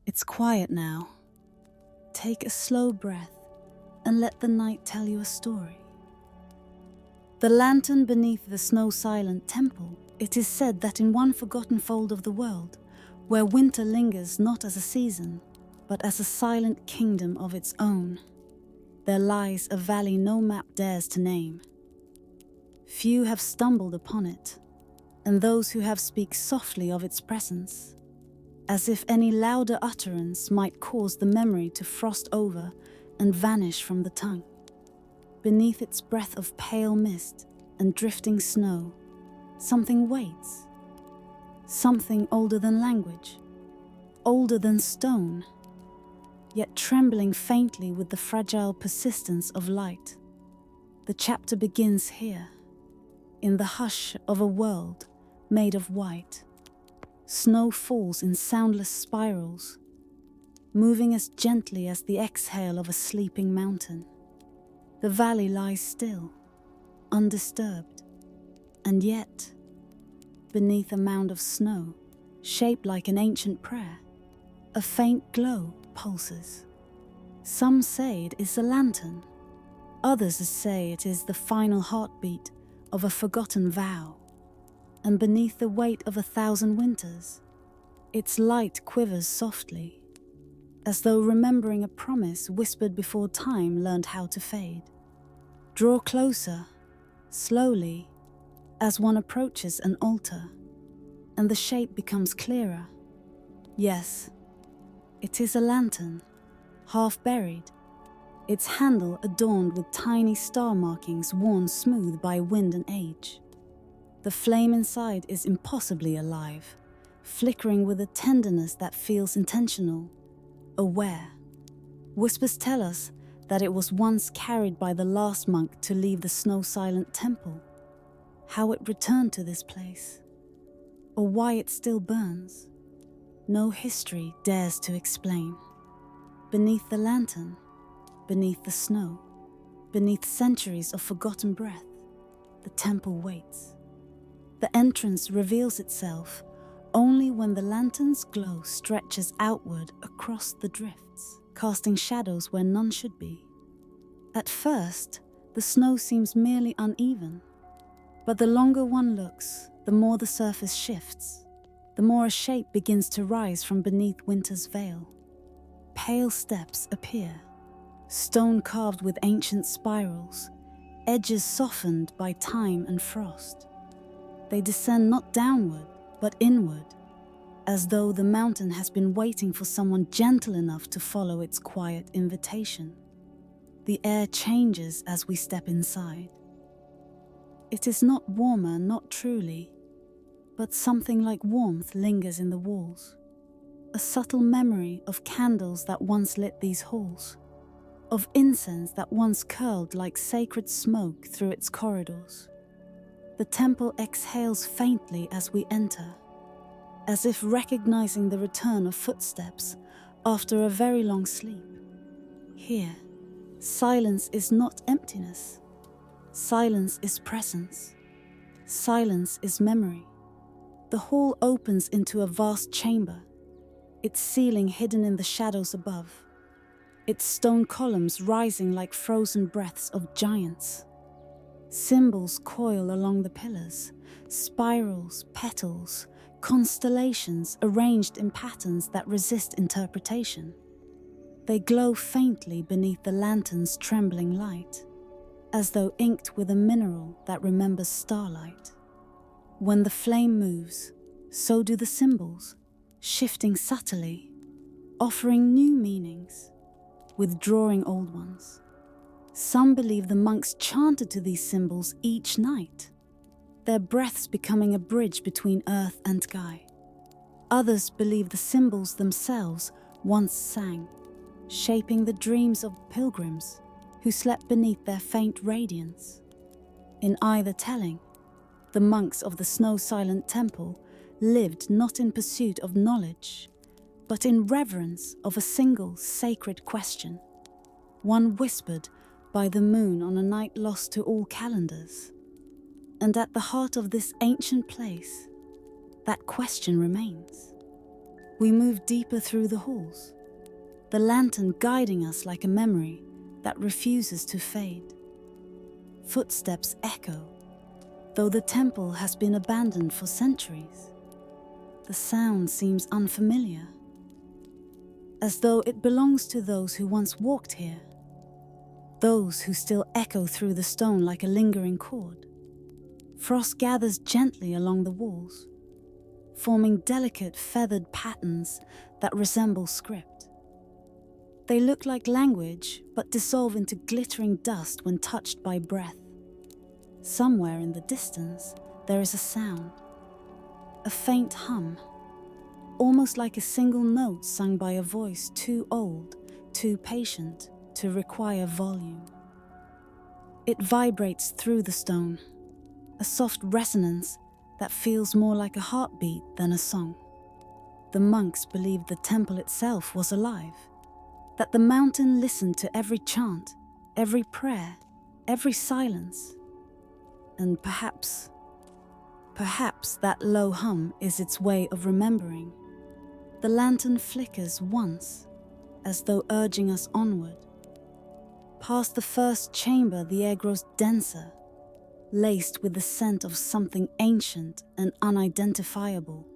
It's quiet now. Take a slow breath and let the night tell you a story. The lantern beneath the snow-silent temple. It is said that in one forgotten fold of the world, where winter lingers not as a season, but as a silent kingdom of its own, there lies a valley no map dares to name. Few have stumbled upon it, and those who have speak softly of its presence, as if any louder utterance might cause the memory to frost over and vanish from the tongue. Beneath its breath of pale mist and drifting snow, something waits. Something older than language, older than stone, yet trembling faintly with the fragile persistence of light. The chapter begins here, in the hush of a world made of white. Snow falls in soundless spirals, moving as gently as the exhale of a sleeping mountain. The valley lies still, undisturbed, and yet, beneath a mound of snow, shaped like an ancient prayer, a faint glow pulses. Some say it is a lantern, others say it is the final heartbeat of a forgotten vow. And beneath the weight of 1,000 winters, its light quivers softly, as though remembering a promise whispered before time learned how to fade. Draw closer, slowly, as one approaches an altar, and the shape becomes clearer. Yes, it is a lantern, half buried, its handle adorned with tiny star markings worn smooth by wind and age. The flame inside is impossibly alive, flickering with a tenderness that feels intentional, aware. Whispers tell us that it was once carried by the last monk to leave the snow-silent temple, how it returned to this place, or why it still burns. No history dares to explain. Beneath the lantern, beneath the snow, beneath centuries of forgotten breath, the temple waits. The entrance reveals itself only when the lantern's glow stretches outward across the drifts, casting shadows where none should be. At first, the snow seems merely uneven, but the longer one looks, the more the surface shifts, the more a shape begins to rise from beneath winter's veil. Pale steps appear, stone carved with ancient spirals, edges softened by time and frost. They descend not downward, but inward, as though the mountain has been waiting for someone gentle enough to follow its quiet invitation. The air changes as we step inside. It is not warmer, not truly, but something like warmth lingers in the walls. A subtle memory of candles that once lit these halls, of incense that once curled like sacred smoke through its corridors. The temple exhales faintly as we enter, as if recognizing the return of footsteps after a very long sleep. Here, silence is not emptiness. Silence is presence. Silence is memory. The hall opens into a vast chamber, its ceiling hidden in the shadows above, its stone columns rising like frozen breaths of giants. Symbols coil along the pillars, spirals, petals, constellations arranged in patterns that resist interpretation. They glow faintly beneath the lantern's trembling light, as though inked with a mineral that remembers starlight. When the flame moves, so do the symbols, shifting subtly, offering new meanings, withdrawing old ones. Some believe the monks chanted to these symbols each night, their breaths becoming a bridge between earth and sky. Others believe the symbols themselves once sang, shaping the dreams of pilgrims who slept beneath their faint radiance. In either telling, the monks of the snow-silent temple lived not in pursuit of knowledge, but in reverence of a single sacred question, one whispered by the moon on a night lost to all calendars. And at the heart of this ancient place, that question remains. We move deeper through the halls, the lantern guiding us like a memory that refuses to fade. Footsteps echo, though the temple has been abandoned for centuries. The sound seems unfamiliar, as though it belongs to those who once walked here, those who still echo through the stone like a lingering chord. Frost gathers gently along the walls, forming delicate feathered patterns that resemble script. They look like language, but dissolve into glittering dust when touched by breath. Somewhere in the distance, there is a sound, a faint hum, almost like a single note sung by a voice too old, too patient to require volume. It vibrates through the stone, a soft resonance that feels more like a heartbeat than a song. The monks believed the temple itself was alive, that the mountain listened to every chant, every prayer, every silence. And perhaps that low hum is its way of remembering. The lantern flickers once, as though urging us onward. Past the first chamber, the air grows denser, laced with the scent of something ancient and unidentifiable.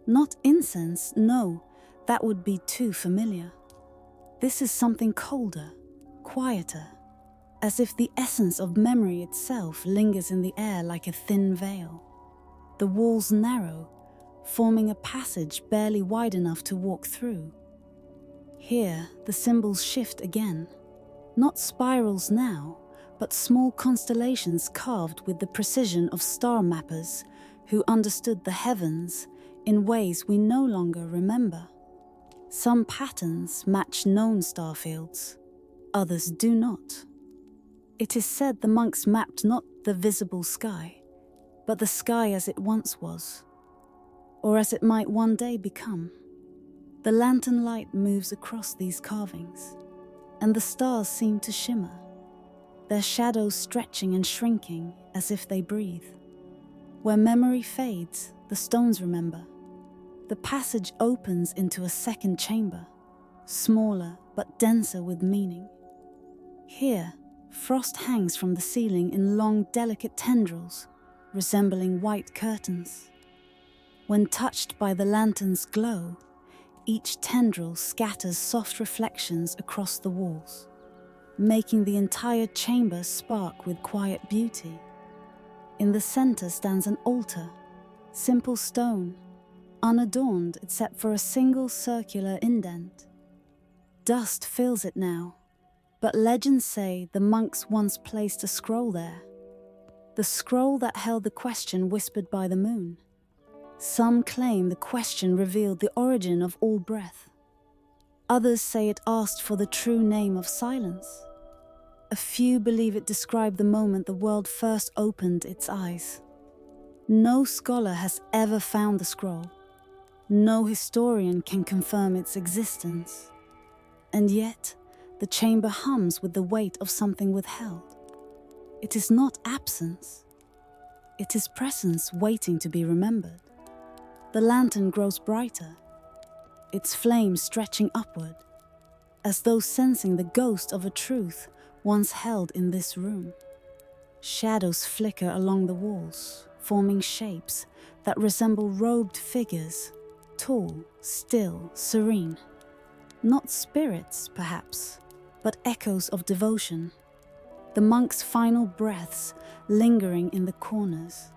Not incense, no, that would be too familiar. This is something colder, quieter, as if the essence of memory itself lingers in the air like a thin veil. The walls narrow, forming a passage barely wide enough to walk through. Here, the symbols shift again. Not spirals now, but small constellations carved with the precision of star mappers who understood the heavens in ways we no longer remember. Some patterns match known star fields, others do not. It is said the monks mapped not the visible sky, but the sky as it once was, or as it might one day become. The lantern light moves across these carvings, and the stars seem to shimmer, their shadows stretching and shrinking as if they breathe. Where memory fades, the stones remember. The passage opens into a second chamber, smaller but denser with meaning. Here, frost hangs from the ceiling in long, delicate tendrils, resembling white curtains. When touched by the lantern's glow, each tendril scatters soft reflections across the walls, making the entire chamber spark with quiet beauty. In the center stands an altar, simple stone, unadorned except for a single circular indent. Dust fills it now, but legends say the monks once placed a scroll there, the scroll that held the question whispered by the moon. Some claim the question revealed the origin of all breath. Others say it asked for the true name of silence. A few believe it described the moment the world first opened its eyes. No scholar has ever found the scroll. No historian can confirm its existence. And yet, the chamber hums with the weight of something withheld. It is not absence. It is presence waiting to be remembered. The lantern grows brighter, its flame stretching upward, as though sensing the ghost of a truth once held in this room. Shadows flicker along the walls, forming shapes that resemble robed figures, tall, still, serene. Not spirits, perhaps, but echoes of devotion. The monks' final breaths lingering in the corners.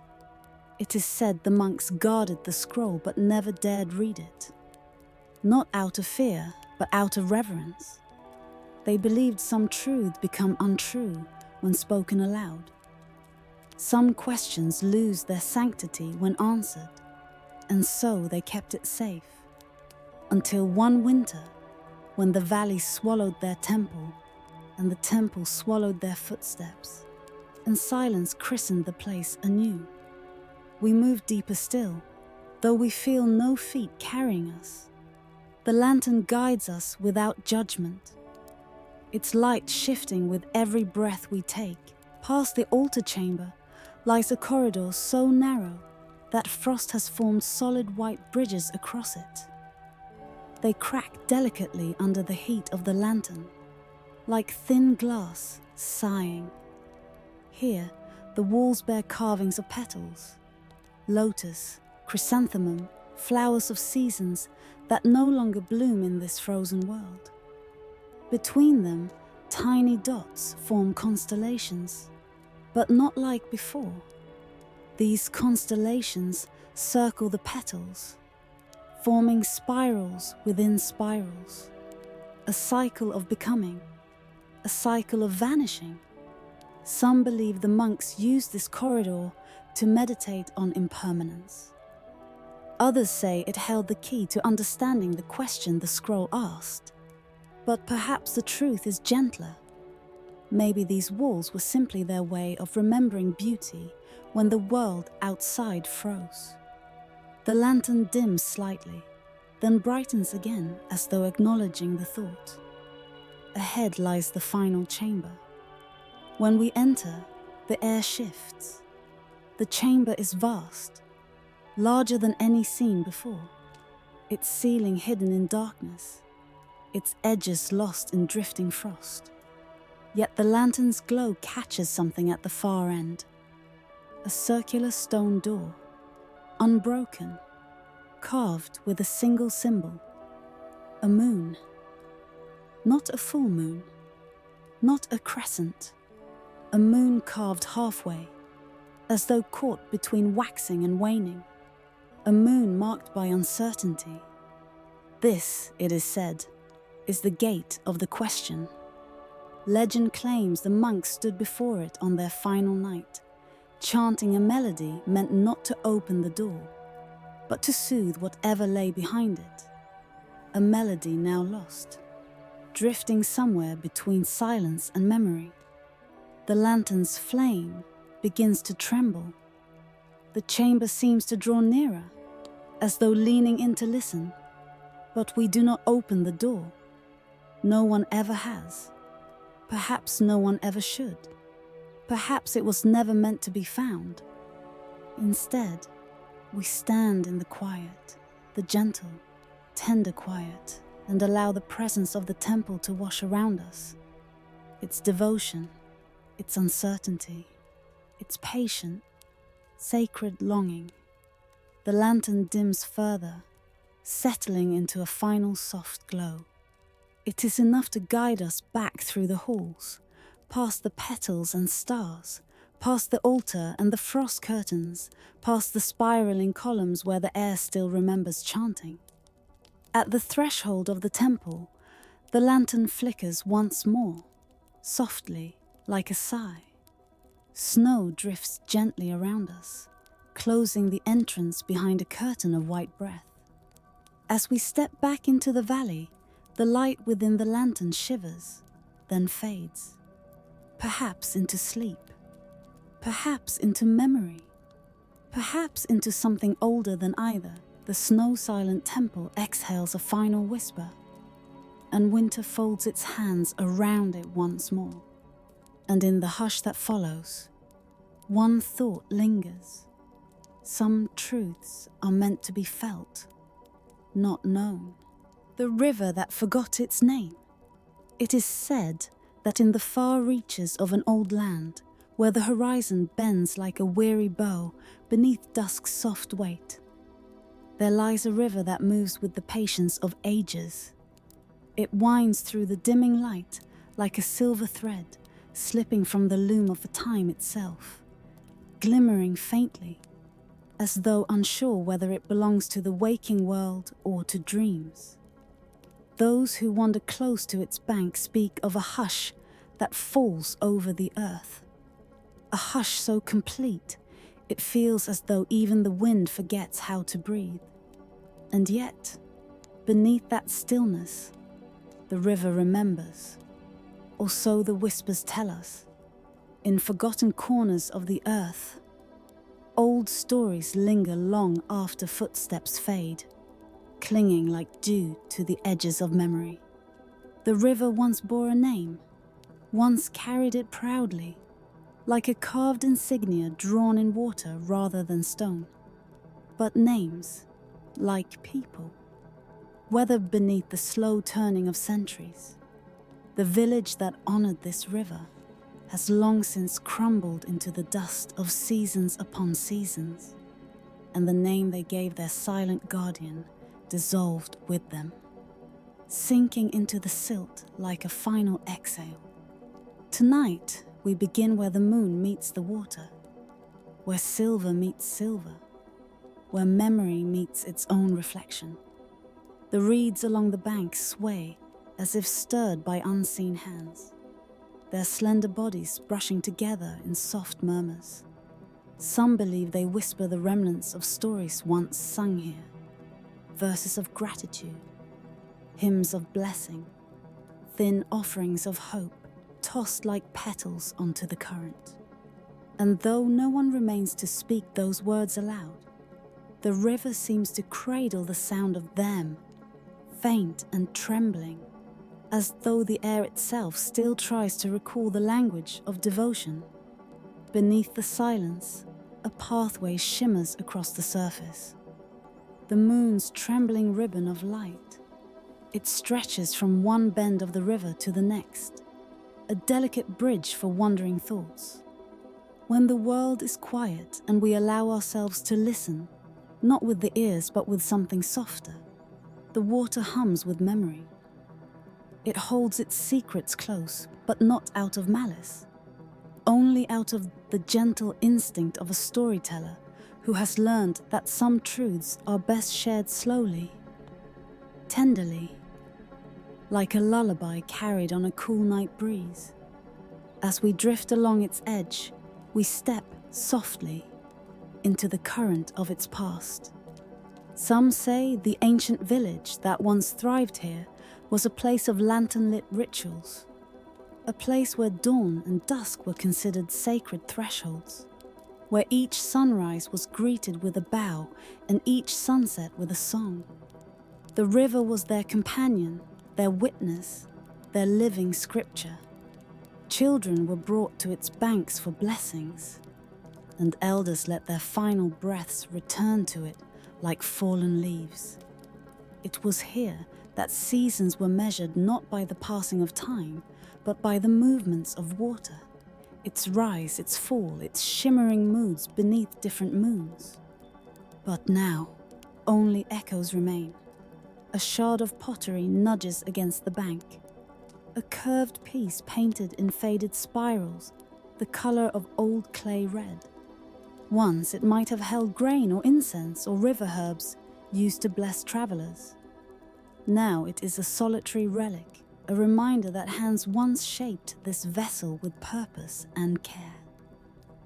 It is said the monks guarded the scroll but never dared read it. Not out of fear, but out of reverence. They believed some truths become untrue when spoken aloud. Some questions lose their sanctity when answered, and so they kept it safe. Until one winter, when the valley swallowed their temple, and the temple swallowed their footsteps, and silence christened the place anew. We move deeper still, though we feel no feet carrying us. The lantern guides us without judgment, its light shifting with every breath we take. Past the altar chamber lies a corridor so narrow that frost has formed solid white bridges across it. They crack delicately under the heat of the lantern, like thin glass sighing. Here, the walls bear carvings of petals, lotus, chrysanthemum, flowers of seasons that no longer bloom in this frozen world. Between them, tiny dots form constellations, but not like before. These constellations circle the petals, forming spirals within spirals, a cycle of becoming, a cycle of vanishing. Some believe the monks used this corridor to meditate on impermanence. Others say it held the key to understanding the question the scroll asked. But perhaps the truth is gentler. Maybe these walls were simply their way of remembering beauty when the world outside froze. The lantern dims slightly, then brightens again as though acknowledging the thought. Ahead lies the final chamber. When we enter, the air shifts. The chamber is vast, larger than any seen before, its ceiling hidden in darkness, its edges lost in drifting frost. Yet the lantern's glow catches something at the far end. A circular stone door, unbroken, carved with a single symbol. A moon. Not a full moon, not a crescent. A moon carved halfway, as though caught between waxing and waning. A moon marked by uncertainty. This, it is said, is the gate of the question. Legend claims the monks stood before it on their final night, chanting a melody meant not to open the door, but to soothe whatever lay behind it. A melody now lost, drifting somewhere between silence and memory. The lantern's flame begins to tremble. The chamber seems to draw nearer, as though leaning in to listen. But we do not open the door. No one ever has. Perhaps no one ever should. Perhaps it was never meant to be found. Instead, we stand in the quiet, the gentle, tender quiet, and allow the presence of the temple to wash around us. Its devotion, its uncertainty, its patient, sacred longing. The lantern dims further, settling into a final soft glow. It is enough to guide us back through the halls, past the petals and stars, past the altar and the frost curtains, past the spiraling columns where the air still remembers chanting. At the threshold of the temple, the lantern flickers once more, softly, like a sigh. Snow drifts gently around us, closing the entrance behind a curtain of white breath. As we step back into the valley, the light within the lantern shivers, then fades. Perhaps into sleep, perhaps into memory, perhaps into something older than either. The snow-silent temple exhales a final whisper, and winter folds its hands around it once more. And in the hush that follows, one thought lingers. Some truths are meant to be felt, not known. The river that forgot its name. It is said that in the far reaches of an old land, where the horizon bends like a weary bow beneath dusk's soft weight, there lies a river that moves with the patience of ages. It winds through the dimming light like a silver thread, slipping from the loom of time itself, glimmering faintly, as though unsure whether it belongs to the waking world or to dreams. Those who wander close to its bank speak of a hush that falls over the earth, a hush so complete it feels as though even the wind forgets how to breathe. And yet, beneath that stillness, the river remembers, or so the whispers tell us. In forgotten corners of the earth, old stories linger long after footsteps fade, clinging like dew to the edges of memory. The river once bore a name, once carried it proudly, like a carved insignia drawn in water rather than stone. But names, like people, weathered beneath the slow turning of centuries. The village that honored this river has long since crumbled into the dust of seasons upon seasons, and the name they gave their silent guardian dissolved with them, sinking into the silt like a final exhale. Tonight, we begin where the moon meets the water, where silver meets silver, where memory meets its own reflection. The reeds along the bank sway as if stirred by unseen hands, their slender bodies brushing together in soft murmurs. Some believe they whisper the remnants of stories once sung here, verses of gratitude, hymns of blessing, thin offerings of hope tossed like petals onto the current. And though no one remains to speak those words aloud, the river seems to cradle the sound of them, faint and trembling, as though the air itself still tries to recall the language of devotion. Beneath the silence, a pathway shimmers across the surface. The moon's trembling ribbon of light. It stretches from one bend of the river to the next, a delicate bridge for wandering thoughts. When the world is quiet and we allow ourselves to listen, not with the ears but with something softer, the water hums with memory. It holds its secrets close, but not out of malice, only out of the gentle instinct of a storyteller who has learned that some truths are best shared slowly, tenderly, like a lullaby carried on a cool night breeze. As we drift along its edge, we step softly into the current of its past. Some say the ancient village that once thrived here was a place of lantern-lit rituals, a place where dawn and dusk were considered sacred thresholds, where each sunrise was greeted with a bow and each sunset with a song. The river was their companion, their witness, their living scripture. Children were brought to its banks for blessings, and elders let their final breaths return to it like fallen leaves. It was here that seasons were measured not by the passing of time, but by the movements of water, its rise, its fall, its shimmering moods beneath different moons. But now, only echoes remain. A shard of pottery nudges against the bank, a curved piece painted in faded spirals, the color of old clay red. Once it might have held grain or incense or river herbs used to bless travelers. Now it is a solitary relic, a reminder that hands once shaped this vessel with purpose and care.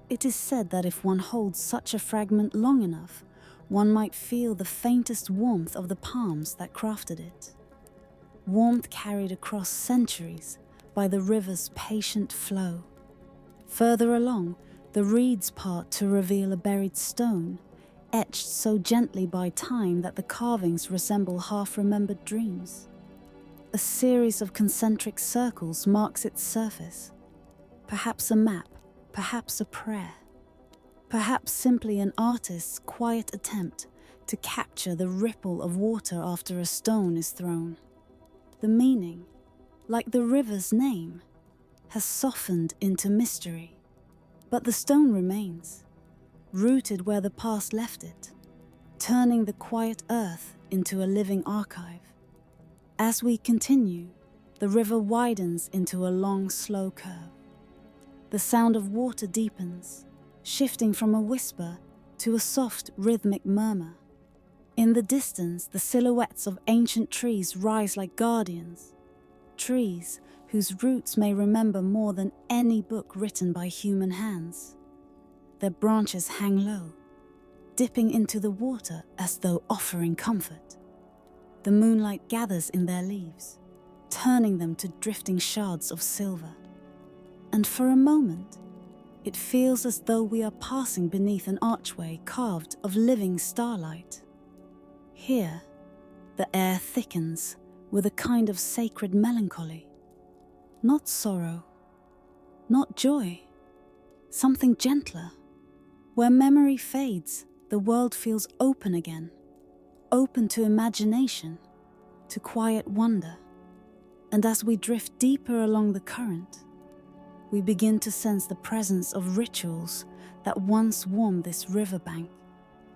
It is said that if one holds such a fragment long enough, one might feel the faintest warmth of the palms that crafted it. Warmth carried across centuries by the river's patient flow. Further along, the reeds part to reveal a buried stone, etched so gently by time that the carvings resemble half-remembered dreams. A series of concentric circles marks its surface, perhaps a map, perhaps a prayer, perhaps simply an artist's quiet attempt to capture the ripple of water after a stone is thrown. The meaning, like the river's name, has softened into mystery. But the stone remains, rooted where the past left it, turning the quiet earth into a living archive. As we continue, the river widens into a long, slow curve. The sound of water deepens, shifting from a whisper to a soft, rhythmic murmur. In the distance, the silhouettes of ancient trees rise like guardians, trees whose roots may remember more than any book written by human hands. Their branches hang low, dipping into the water as though offering comfort. The moonlight gathers in their leaves, turning them to drifting shards of silver. And for a moment, it feels as though we are passing beneath an archway carved of living starlight. Here, the air thickens with a kind of sacred melancholy. Not sorrow, not joy, something gentler. Where memory fades, the world feels open again, open to imagination, to quiet wonder, and as we drift deeper along the current, we begin to sense the presence of rituals that once warmed this riverbank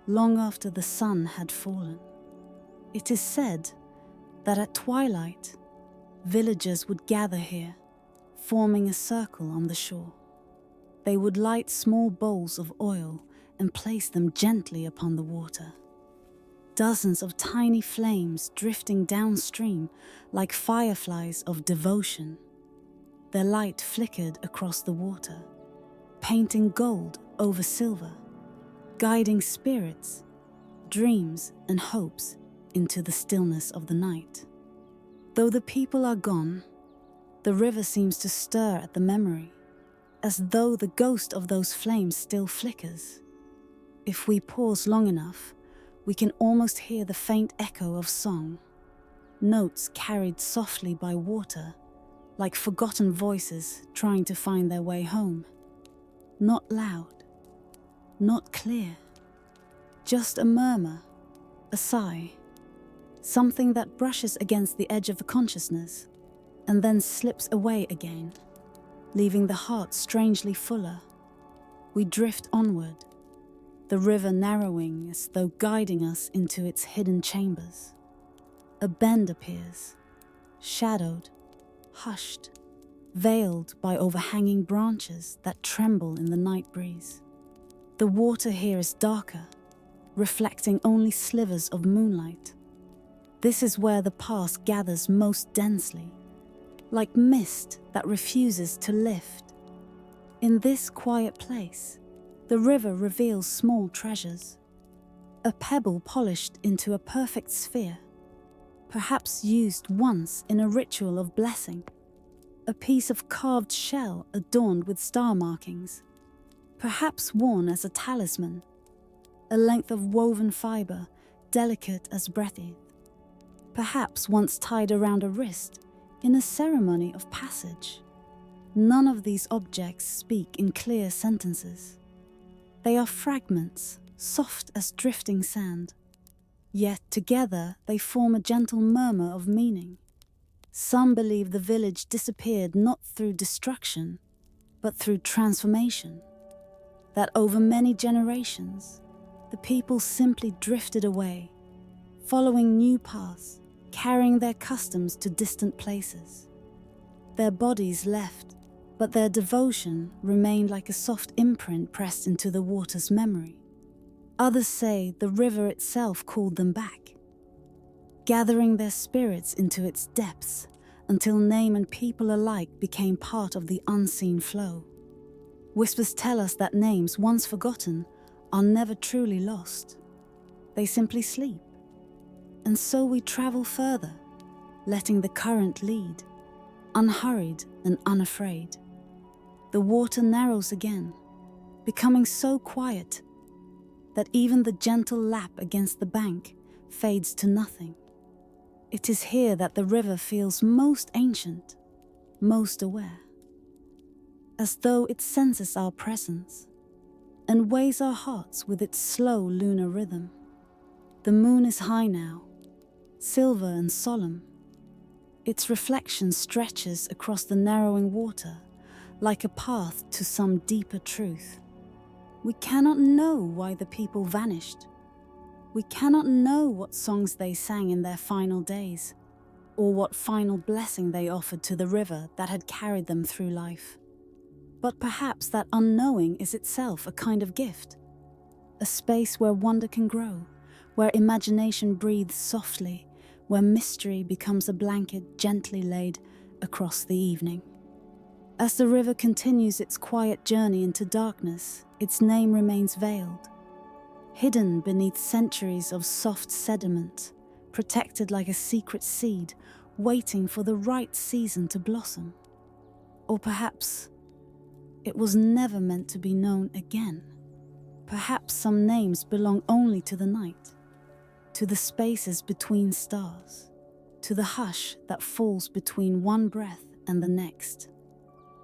long after the sun had fallen. It is said that at twilight, villagers would gather here, forming a circle on the shore. They would light small bowls of oil and place them gently upon the water. Dozens of tiny flames drifting downstream like fireflies of devotion. Their light flickered across the water, painting gold over silver, guiding spirits, dreams, and hopes into the stillness of the night. Though the people are gone, the river seems to stir at the memory, as though the ghost of those flames still flickers. If we pause long enough, we can almost hear the faint echo of song, notes carried softly by water, like forgotten voices trying to find their way home. Not loud, not clear, just a murmur, a sigh, something that brushes against the edge of the consciousness and then slips away again, leaving the heart strangely fuller. We drift onward, the river narrowing as though guiding us into its hidden chambers. A bend appears, shadowed, hushed, veiled by overhanging branches that tremble in the night breeze. The water here is darker, reflecting only slivers of moonlight. This is where the past gathers most densely, like mist that refuses to lift. In this quiet place, the river reveals small treasures. A pebble polished into a perfect sphere, perhaps used once in a ritual of blessing. A piece of carved shell adorned with star markings, perhaps worn as a talisman. A length of woven fiber, delicate as breathe, perhaps once tied around a wrist in a ceremony of passage. None of these objects speak in clear sentences. They are fragments, soft as drifting sand. Yet together they form a gentle murmur of meaning. Some believe the village disappeared not through destruction, but through transformation. That over many generations, the people simply drifted away, following new paths, carrying their customs to distant places. Their bodies left, but their devotion remained like a soft imprint pressed into the water's memory. Others say the river itself called them back, gathering their spirits into its depths until name and people alike became part of the unseen flow. Whispers tell us that names once forgotten are never truly lost. They simply sleep. And so we travel further, letting the current lead, unhurried and unafraid. The water narrows again, becoming so quiet that even the gentle lap against the bank fades to nothing. It is here that the river feels most ancient, most aware, as though it senses our presence and weighs our hearts with its slow lunar rhythm. The moon is high now, silver and solemn. Its reflection stretches across the narrowing water like a path to some deeper truth. We cannot know why the people vanished. We cannot know what songs they sang in their final days, or what final blessing they offered to the river that had carried them through life. But perhaps that unknowing is itself a kind of gift, a space where wonder can grow, where imagination breathes softly, where mystery becomes a blanket gently laid across the evening. As the river continues its quiet journey into darkness, its name remains veiled, hidden beneath centuries of soft sediment, protected like a secret seed, waiting for the right season to blossom. Or perhaps it was never meant to be known again. Perhaps some names belong only to the night, to the spaces between stars, to the hush that falls between one breath and the next.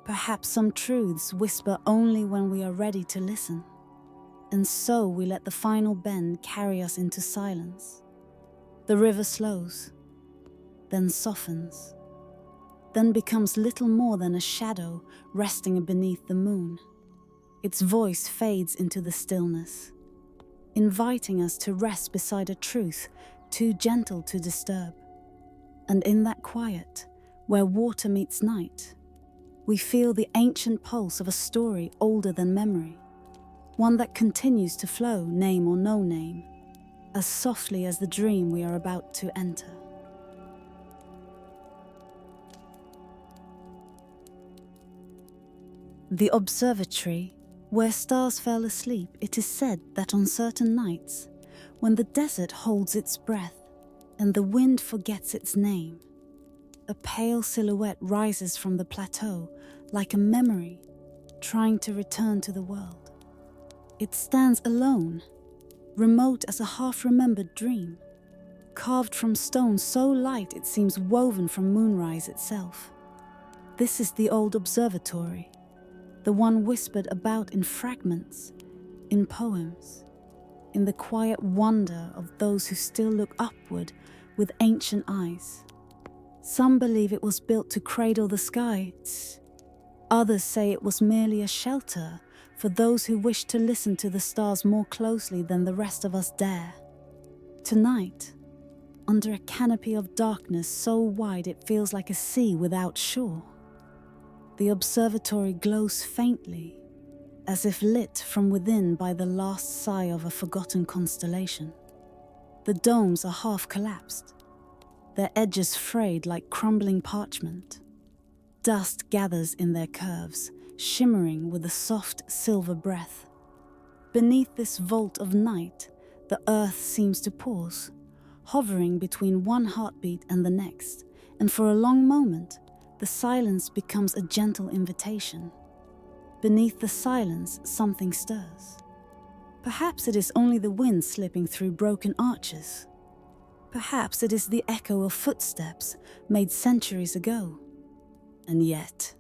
Perhaps some truths whisper only when we are ready to listen. And so we let the final bend carry us into silence. The river slows, then softens, then becomes little more than a shadow resting beneath the moon. Its voice fades into the stillness, inviting us to rest beside a truth too gentle to disturb. And in that quiet, where water meets night, we feel the ancient pulse of a story older than memory, one that continues to flow, name or no name, as softly as the dream we are about to enter. The observatory, where stars fell asleep, it is said that on certain nights, when the desert holds its breath and the wind forgets its name, a pale silhouette rises from the plateau like a memory trying to return to the world. It stands alone, remote as a half-remembered dream, carved from stone so light it seems woven from moonrise itself. This is the old observatory, the one whispered about in fragments, in poems, in the quiet wonder of those who still look upward with ancient eyes. Some believe it was built to cradle the skies. Others say it was merely a shelter for those who wish to listen to the stars more closely than the rest of us dare. Tonight, under a canopy of darkness so wide it feels like a sea without shore, the observatory glows faintly, as if lit from within by the last sigh of a forgotten constellation. The domes are half collapsed, their edges frayed like crumbling parchment. Dust gathers in their curves, shimmering with a soft silver breath. Beneath this vault of night, the earth seems to pause, hovering between one heartbeat and the next, and for a long moment, the silence becomes a gentle invitation. Beneath the silence, something stirs. Perhaps it is only the wind slipping through broken arches. Perhaps it is the echo of footsteps made centuries ago. And yet,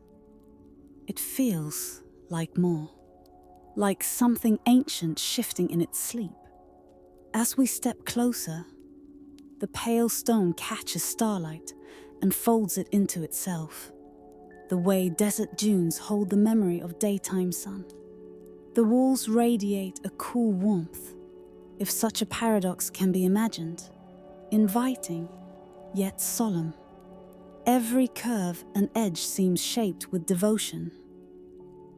it feels like more, like something ancient shifting in its sleep. As we step closer, the pale stone catches starlight and folds it into itself, the way desert dunes hold the memory of daytime sun. The walls radiate a cool warmth, if such a paradox can be imagined, inviting, yet solemn. Every curve and edge seems shaped with devotion,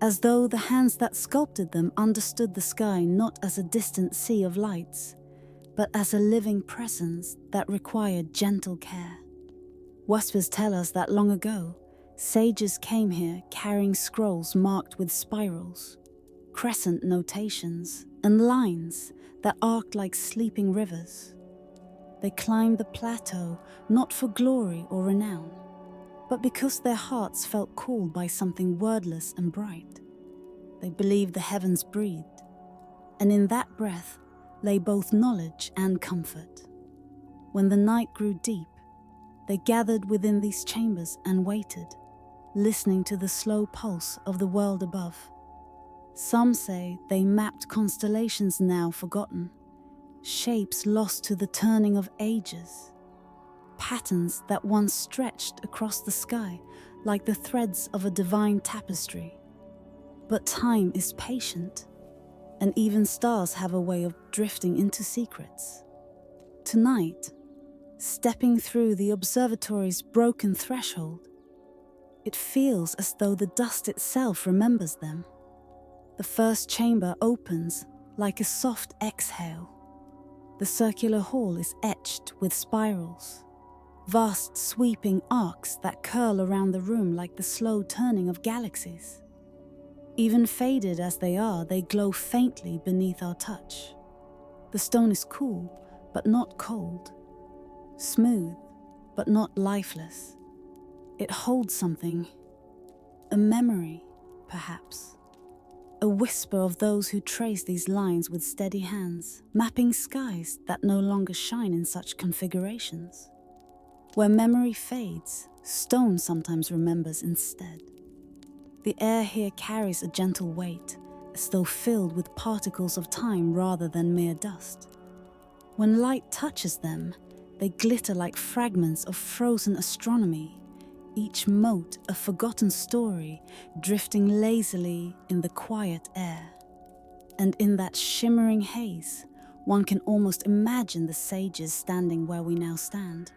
as though the hands that sculpted them understood the sky not as a distant sea of lights, but as a living presence that required gentle care. Whispers tell us that long ago, sages came here carrying scrolls marked with spirals, crescent notations, and lines that arced like sleeping rivers. They climbed the plateau not for glory or renown, but because their hearts felt called by something wordless and bright. They believed the heavens breathed, and in that breath lay both knowledge and comfort. When the night grew deep, they gathered within these chambers and waited, listening to the slow pulse of the world above. Some say they mapped constellations now forgotten, shapes lost to the turning of ages, patterns that once stretched across the sky like the threads of a divine tapestry. But time is patient, and even stars have a way of drifting into secrets. Tonight, stepping through the observatory's broken threshold, it feels as though the dust itself remembers them. The first chamber opens like a soft exhale. The circular hall is etched with spirals, vast sweeping arcs that curl around the room like the slow turning of galaxies. Even faded as they are, they glow faintly beneath our touch. The stone is cool, but not cold. Smooth, but not lifeless. It holds something. A memory, perhaps. A whisper of those who trace these lines with steady hands, mapping skies that no longer shine in such configurations. Where memory fades, stone sometimes remembers instead. The air here carries a gentle weight, as though filled with particles of time rather than mere dust. When light touches them, They glitter like fragments of frozen astronomy, each mote a forgotten story drifting lazily in the quiet air. And in that shimmering haze, one can almost imagine the sages standing where we now stand.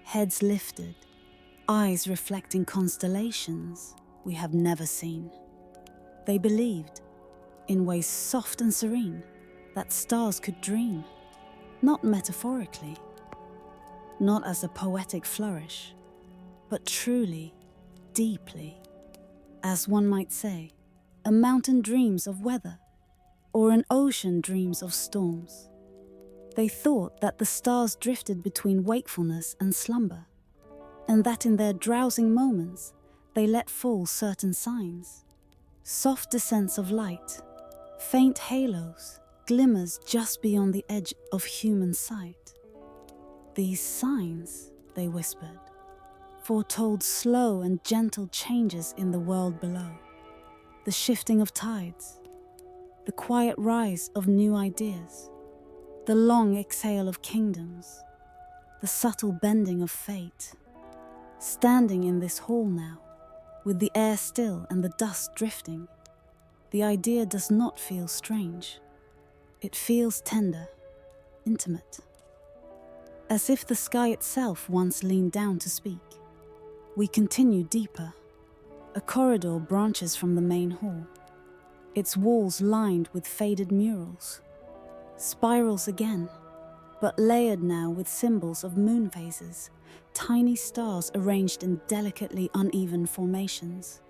Heads lifted, eyes reflecting constellations we have never seen. They believed, in ways soft and serene, that stars could dream, not metaphorically, not as a poetic flourish, but truly, deeply. As one might say, a mountain dreams of weather, or an ocean dreams of storms. They thought that the stars drifted between wakefulness and slumber, and that in their drowsing moments they let fall certain signs. Soft descents of light, faint halos, glimmers just beyond the edge of human sight. These signs, they whispered, foretold slow and gentle changes in the world below. The shifting of tides, the quiet rise of new ideas, the long exhale of kingdoms, the subtle bending of fate. Standing in this hall now, with the air still and the dust drifting, the idea does not feel strange. It feels tender, intimate. As if the sky itself once leaned down to speak. We continue deeper. A corridor branches from the main hall, its walls lined with faded murals. Spirals again, but layered now with symbols of moon phases, tiny stars arranged in delicately uneven formations,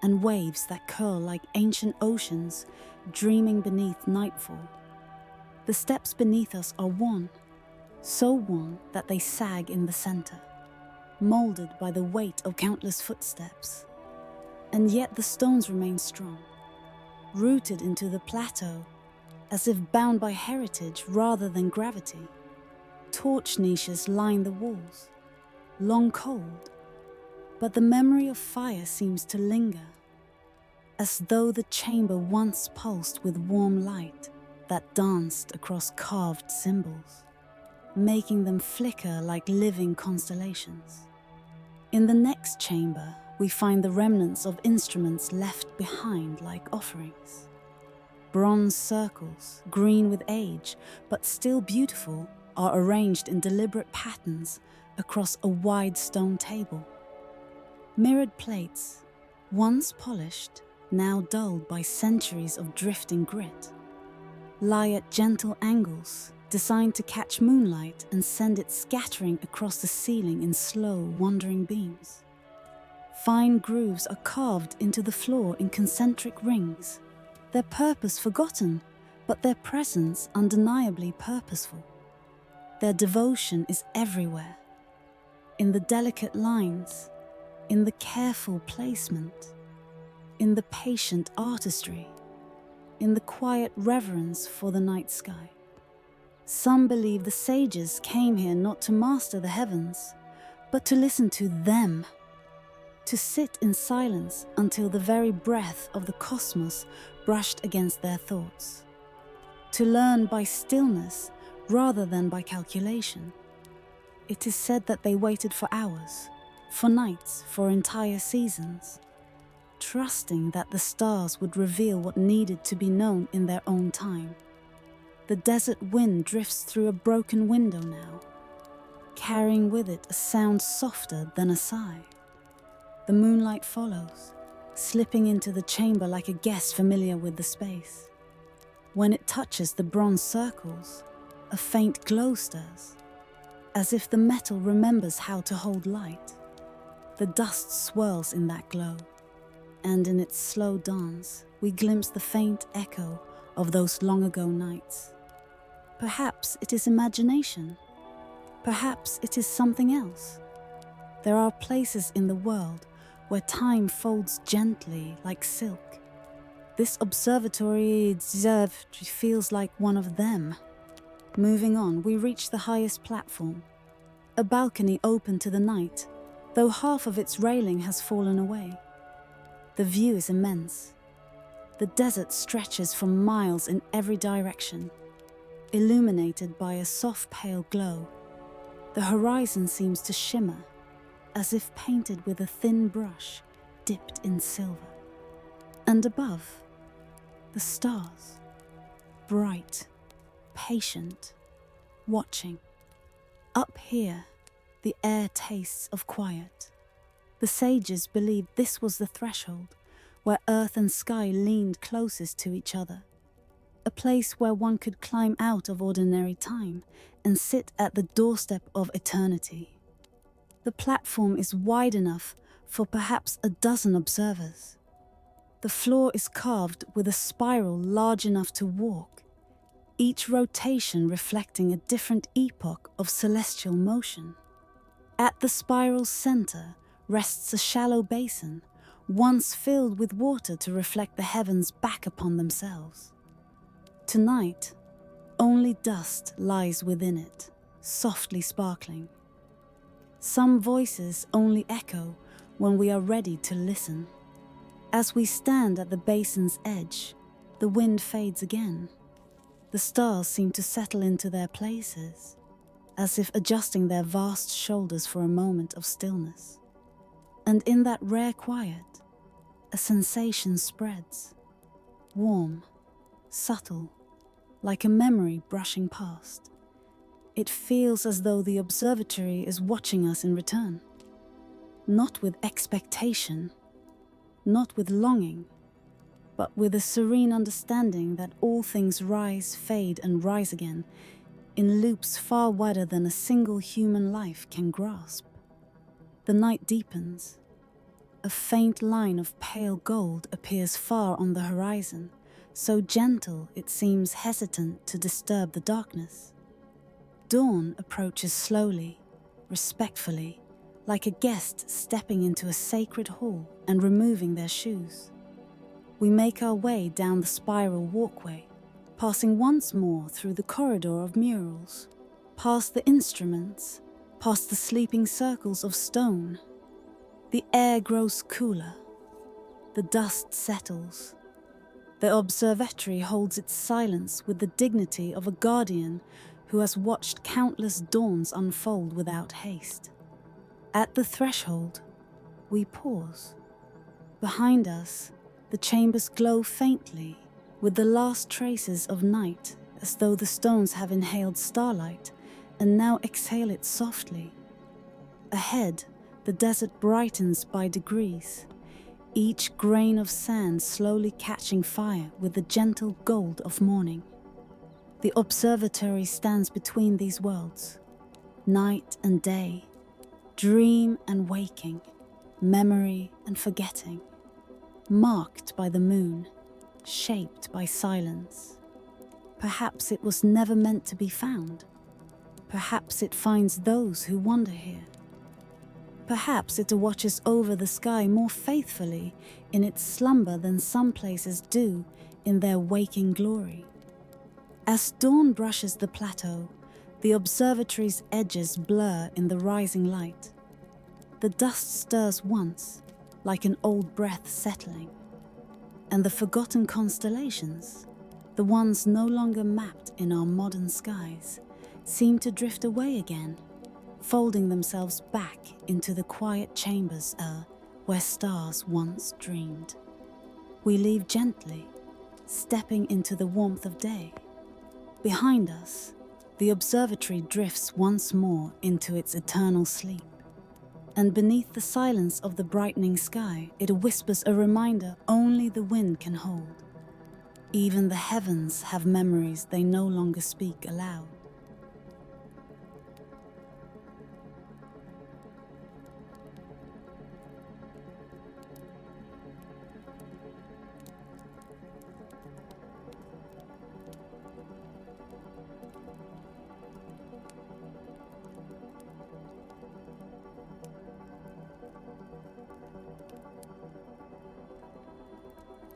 and waves that curl like ancient oceans dreaming beneath nightfall. The steps beneath us are worn, so worn that they sag in the center, molded by the weight of countless footsteps. And yet the stones remain strong, rooted into the plateau, as if bound by heritage rather than gravity. Torch niches line the walls, long cold, but the memory of fire seems to linger, as though the chamber once pulsed with warm light that danced across carved symbols, making them flicker like living constellations. In the next chamber, we find the remnants of instruments left behind like offerings. Bronze circles, green with age, but still beautiful, are arranged in deliberate patterns across a wide stone table. Mirrored plates, once polished, now dulled by centuries of drifting grit, lie at gentle angles, designed to catch moonlight and send it scattering across the ceiling in slow, wandering beams. Fine grooves are carved into the floor in concentric rings, their purpose forgotten, but their presence undeniably purposeful. Their devotion is everywhere, in the delicate lines, in the careful placement, in the patient artistry, in the quiet reverence for the night sky. Some believe the sages came here not to master the heavens, but to listen to them, to sit in silence until the very breath of the cosmos brushed against their thoughts, to learn by stillness rather than by calculation. It is said that they waited for hours, for nights, for entire seasons, trusting that the stars would reveal what needed to be known in their own time. The desert wind drifts through a broken window now, carrying with it a sound softer than a sigh. The moonlight follows, slipping into the chamber like a guest familiar with the space. When it touches the bronze circles, a faint glow stirs, as if the metal remembers how to hold light. The dust swirls in that glow, and in its slow dance, we glimpse the faint echo of those long-ago nights. Perhaps it is imagination. Perhaps it is something else. There are places in the world where time folds gently like silk. This observatory feels like one of them. Moving on, we reach the highest platform, a balcony open to the night, though half of its railing has fallen away. The view is immense. The desert stretches for miles in every direction, illuminated by a soft pale glow, The horizon seems to shimmer, as if painted with a thin brush dipped in silver. And above, the stars, bright, patient, watching. Up here, the air tastes of quiet. The sages believed this was the threshold, where earth and sky leaned closest to each other, a place where one could climb out of ordinary time and sit at the doorstep of eternity. The platform is wide enough for perhaps a dozen observers. The floor is carved with a spiral large enough to walk, each rotation reflecting a different epoch of celestial motion. At the spiral's center rests a shallow basin, once filled with water to reflect the heavens back upon themselves. Tonight, only dust lies within it, softly sparkling. Some voices only echo when we are ready to listen. As we stand at the basin's edge, the wind fades again. The stars seem to settle into their places, as if adjusting their vast shoulders for a moment of stillness. And in that rare quiet, a sensation spreads, warm, subtle, like a memory brushing past. It feels as though the observatory is watching us in return, not with expectation, not with longing, but with a serene understanding that all things rise, fade, and rise again in loops far wider than a single human life can grasp. The night deepens. A faint line of pale gold appears far on the horizon, so gentle it seems hesitant to disturb the darkness. Dawn approaches slowly, respectfully, like a guest stepping into a sacred hall and removing their shoes. We make our way down the spiral walkway, passing once more through the corridor of murals, past the instruments, past the sleeping circles of stone. The air grows cooler. The dust settles. The observatory holds its silence with the dignity of a guardian who has watched countless dawns unfold without haste. At the threshold, we pause. Behind us, the chambers glow faintly, with the last traces of night, as though the stones have inhaled starlight and now exhale it softly. Ahead, the desert brightens by degrees, each grain of sand slowly catching fire with the gentle gold of morning. The observatory stands between these worlds, night and day, dream and waking, memory and forgetting, marked by the moon, shaped by silence. Perhaps it was never meant to be found. Perhaps it finds those who wander here. Perhaps it watches over the sky more faithfully in its slumber than some places do in their waking glory. As dawn brushes the plateau, the observatory's edges blur in the rising light. The dust stirs once, like an old breath settling, and the forgotten constellations, the ones no longer mapped in our modern skies, seem to drift away again, folding themselves back into the quiet chambers where stars once dreamed. We leave gently, stepping into the warmth of day. Behind us, the observatory drifts once more into its eternal sleep, and beneath the silence of the brightening sky, it whispers a reminder only the wind can hold. Even the heavens have memories they no longer speak aloud.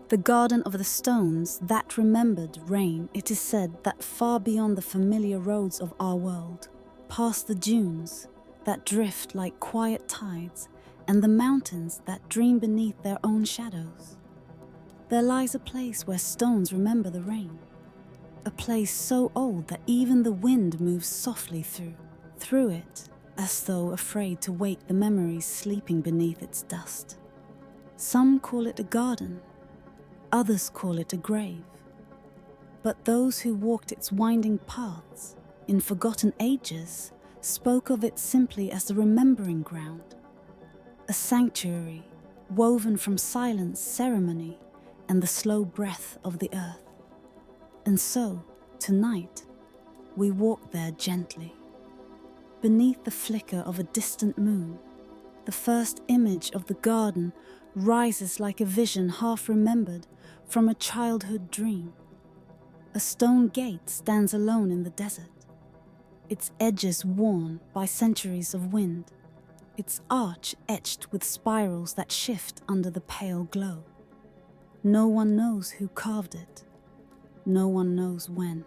The garden of the stones that remembered rain, it is said that far beyond the familiar roads of our world, past the dunes that drift like quiet tides and the mountains that dream beneath their own shadows, there lies a place where stones remember the rain, a place so old that even the wind moves softly through, through it, as though afraid to wake the memories sleeping beneath its dust. Some call it a garden, others call it a grave. But those who walked its winding paths in forgotten ages spoke of it simply as the remembering ground, a sanctuary woven from silence, ceremony, and the slow breath of the earth. And so, tonight, we walk there gently. Beneath the flicker of a distant moon, the first image of the garden rises like a vision half remembered from a childhood dream. A stone gate stands alone in the desert, its edges worn by centuries of wind, its arch etched with spirals that shift under the pale glow. No one knows who carved it. No one knows when.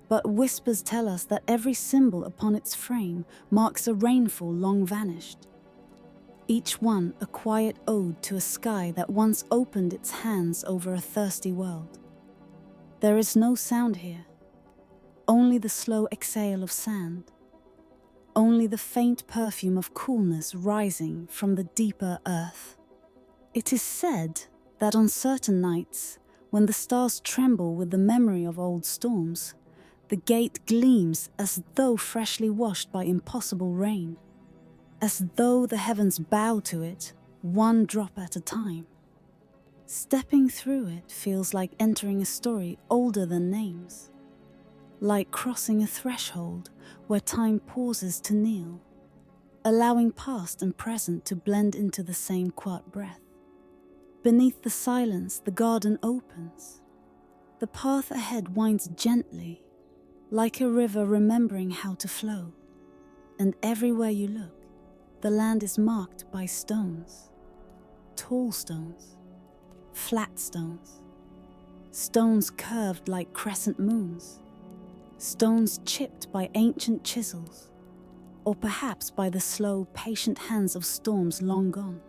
But whispers tell us that every symbol upon its frame marks a rainfall long vanished. Each one a quiet ode to a sky that once opened its hands over a thirsty world. There is no sound here, only the slow exhale of sand, only the faint perfume of coolness rising from the deeper earth. It is said that on certain nights, when the stars tremble with the memory of old storms, the gate gleams as though freshly washed by impossible rain, as though the heavens bow to it, one drop at a time. Stepping through it feels like entering a story older than names, like crossing a threshold where time pauses to kneel, allowing past and present to blend into the same quiet breath. Beneath the silence, the garden opens. The path ahead winds gently, like a river remembering how to flow. And everywhere you look, the land is marked by stones. Tall stones, flat stones, stones curved like crescent moons, stones chipped by ancient chisels, or perhaps by the slow, patient hands of storms long gone.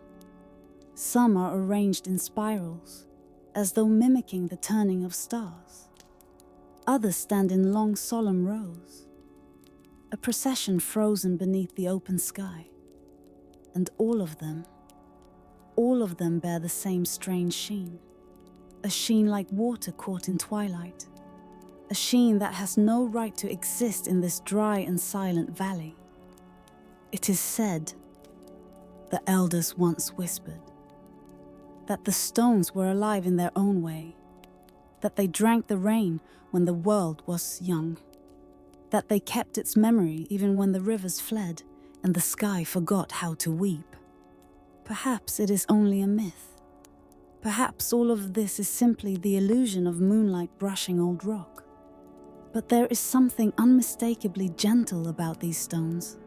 Some are arranged in spirals, as though mimicking the turning of stars. Others stand in long, solemn rows, a procession frozen beneath the open sky. And all of them bear the same strange sheen, a sheen like water caught in twilight, a sheen that has no right to exist in this dry and silent valley. It is said, the elders once whispered, that the stones were alive in their own way, that they drank the rain when the world was young, that they kept its memory even when the rivers fled and the sky forgot how to weep. Perhaps it is only a myth. Perhaps all of this is simply the illusion of moonlight brushing old rock. But there is something unmistakably gentle about these stones,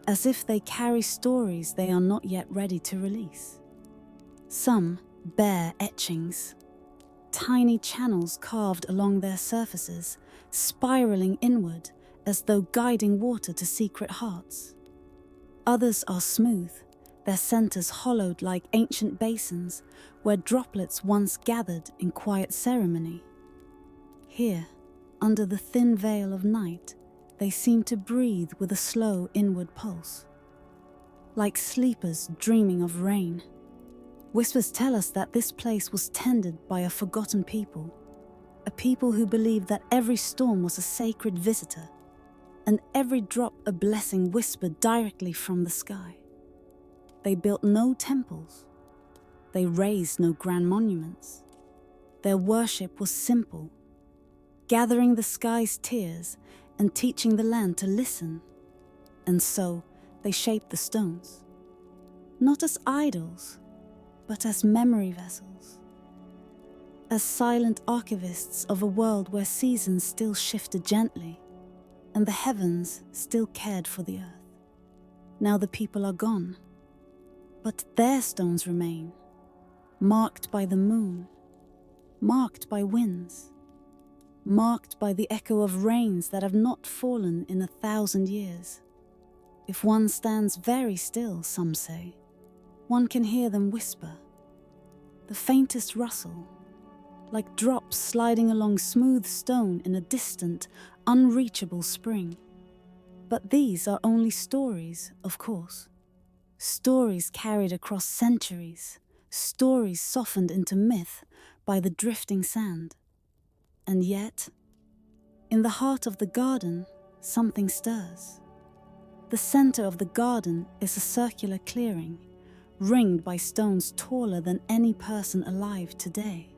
as if they carry stories they are not yet ready to release. Some bear etchings, tiny channels carved along their surfaces, spiraling inward as though guiding water to secret hearts. Others are smooth, their centers hollowed like ancient basins where droplets once gathered in quiet ceremony. Here, under the thin veil of night, they seem to breathe with a slow inward pulse. Like sleepers dreaming of rain, whispers tell us that this place was tended by a forgotten people, a people who believed that every storm was a sacred visitor, and every drop a blessing whispered directly from the sky. They built no temples. They raised no grand monuments. Their worship was simple, gathering the sky's tears and teaching the land to listen. And so they shaped the stones, not as idols, but as memory vessels, as silent archivists of a world where seasons still shifted gently, and the heavens still cared for the earth. Now the people are gone, but their stones remain, marked by the moon, marked by winds, marked by the echo of rains that have not fallen in 1,000 years. If one stands very still, some say, one can hear them whisper, the faintest rustle, like drops sliding along smooth stone in a distant, unreachable spring. But these are only stories, of course. Stories carried across centuries, stories softened into myth by the drifting sand. And yet, in the heart of the garden, something stirs. The center of the garden is a circular clearing, ringed by stones taller than any person alive today.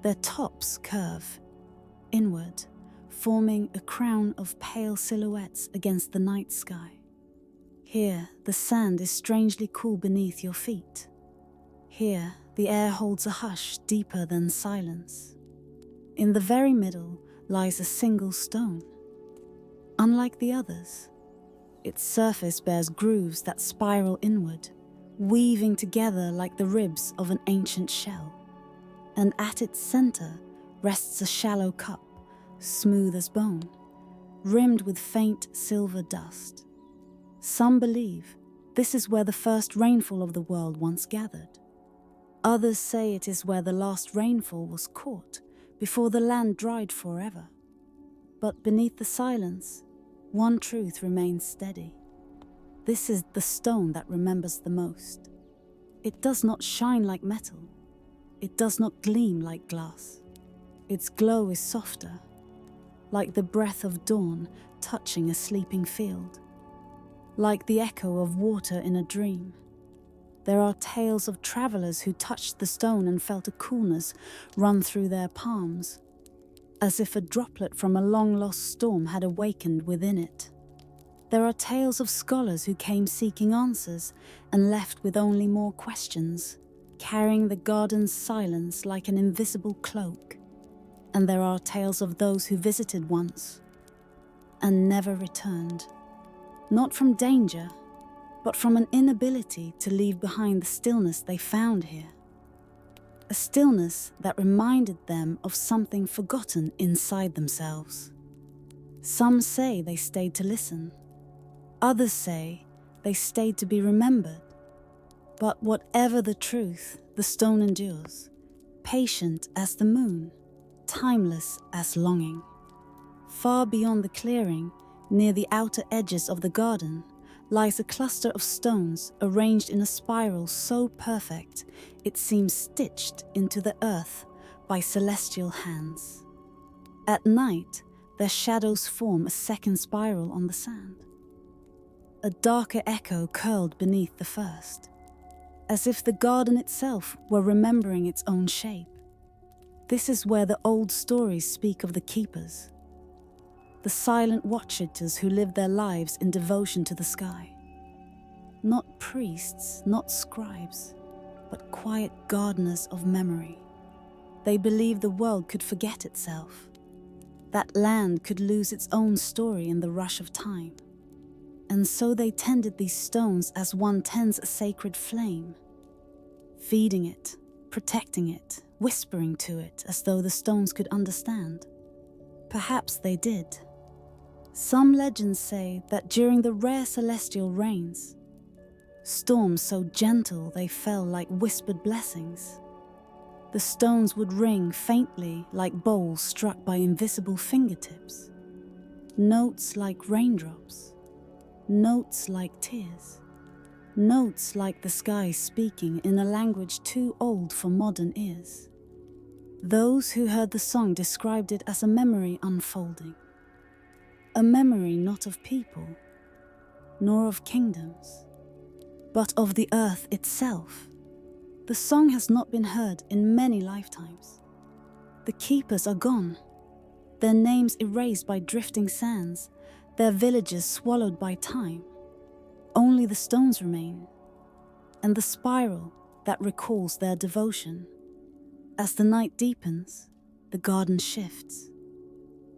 Their tops curve inward, forming a crown of pale silhouettes against the night sky. Here, the sand is strangely cool beneath your feet. Here, the air holds a hush deeper than silence. In the very middle lies a single stone. Unlike the others, its surface bears grooves that spiral inward, weaving together like the ribs of an ancient shell. And at its center rests a shallow cup, smooth as bone, rimmed with faint silver dust. Some believe this is where the first rainfall of the world once gathered. Others say it is where the last rainfall was caught before the land dried forever. But beneath the silence, one truth remains steady. This is the stone that remembers the most. It does not shine like metal. It does not gleam like glass. Its glow is softer, like the breath of dawn touching a sleeping field, like the echo of water in a dream. There are tales of travelers who touched the stone and felt a coolness run through their palms, as if a droplet from a long-lost storm had awakened within it. There are tales of scholars who came seeking answers and left with only more questions, carrying the garden's silence like an invisible cloak. And there are tales of those who visited once and never returned, not from danger, but from an inability to leave behind the stillness they found here. A stillness that reminded them of something forgotten inside themselves. Some say they stayed to listen. Others say they stayed to be remembered. But whatever the truth, the stone endures, patient as the moon, timeless as longing. Far beyond the clearing, near the outer edges of the garden, lies a cluster of stones arranged in a spiral so perfect it seems stitched into the earth by celestial hands. At night, their shadows form a second spiral on the sand. A darker echo curled beneath the first, as if the garden itself were remembering its own shape. This is where the old stories speak of the keepers, the silent watchers who live their lives in devotion to the sky. Not priests, not scribes, but quiet gardeners of memory. They believed the world could forget itself, that land could lose its own story in the rush of time. And so they tended these stones as one tends a sacred flame, feeding it, protecting it, whispering to it as though the stones could understand. Perhaps they did. Some legends say that during the rare celestial rains, storms so gentle they fell like whispered blessings, the stones would ring faintly like bowls struck by invisible fingertips, notes like raindrops, notes like tears, notes like the sky speaking in a language too old for modern ears. Those who heard the song described it as a memory unfolding, a memory not of people, nor of kingdoms, but of the earth itself. The song has not been heard in many lifetimes. The keepers are gone, their names erased by drifting sands, their villages swallowed by time. Only the stones remain, and the spiral that recalls their devotion. As the night deepens, the garden shifts.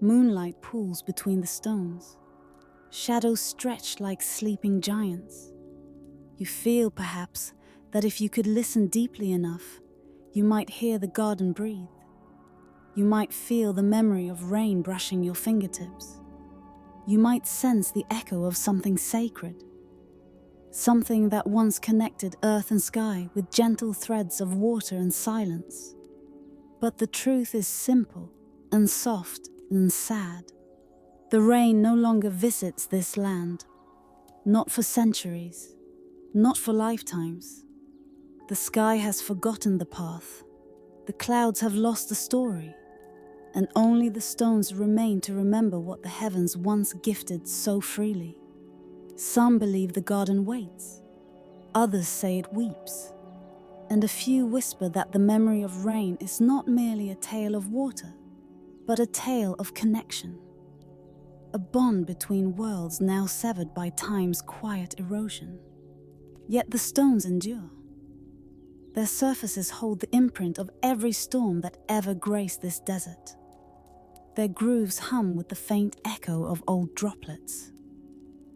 Moonlight pools between the stones. Shadows stretch like sleeping giants. You feel, perhaps, that if you could listen deeply enough, you might hear the garden breathe. You might feel the memory of rain brushing your fingertips. You might sense the echo of something sacred, something that once connected earth and sky with gentle threads of water and silence. But the truth is simple and soft and sad. The rain no longer visits this land, not for centuries, not for lifetimes. The sky has forgotten the path, the clouds have lost the story, and only the stones remain to remember what the heavens once gifted so freely. Some believe the garden waits, others say it weeps, and a few whisper that the memory of rain is not merely a tale of water, but a tale of connection, a bond between worlds now severed by time's quiet erosion. Yet the stones endure. Their surfaces hold the imprint of every storm that ever graced this desert. Their grooves hum with the faint echo of old droplets.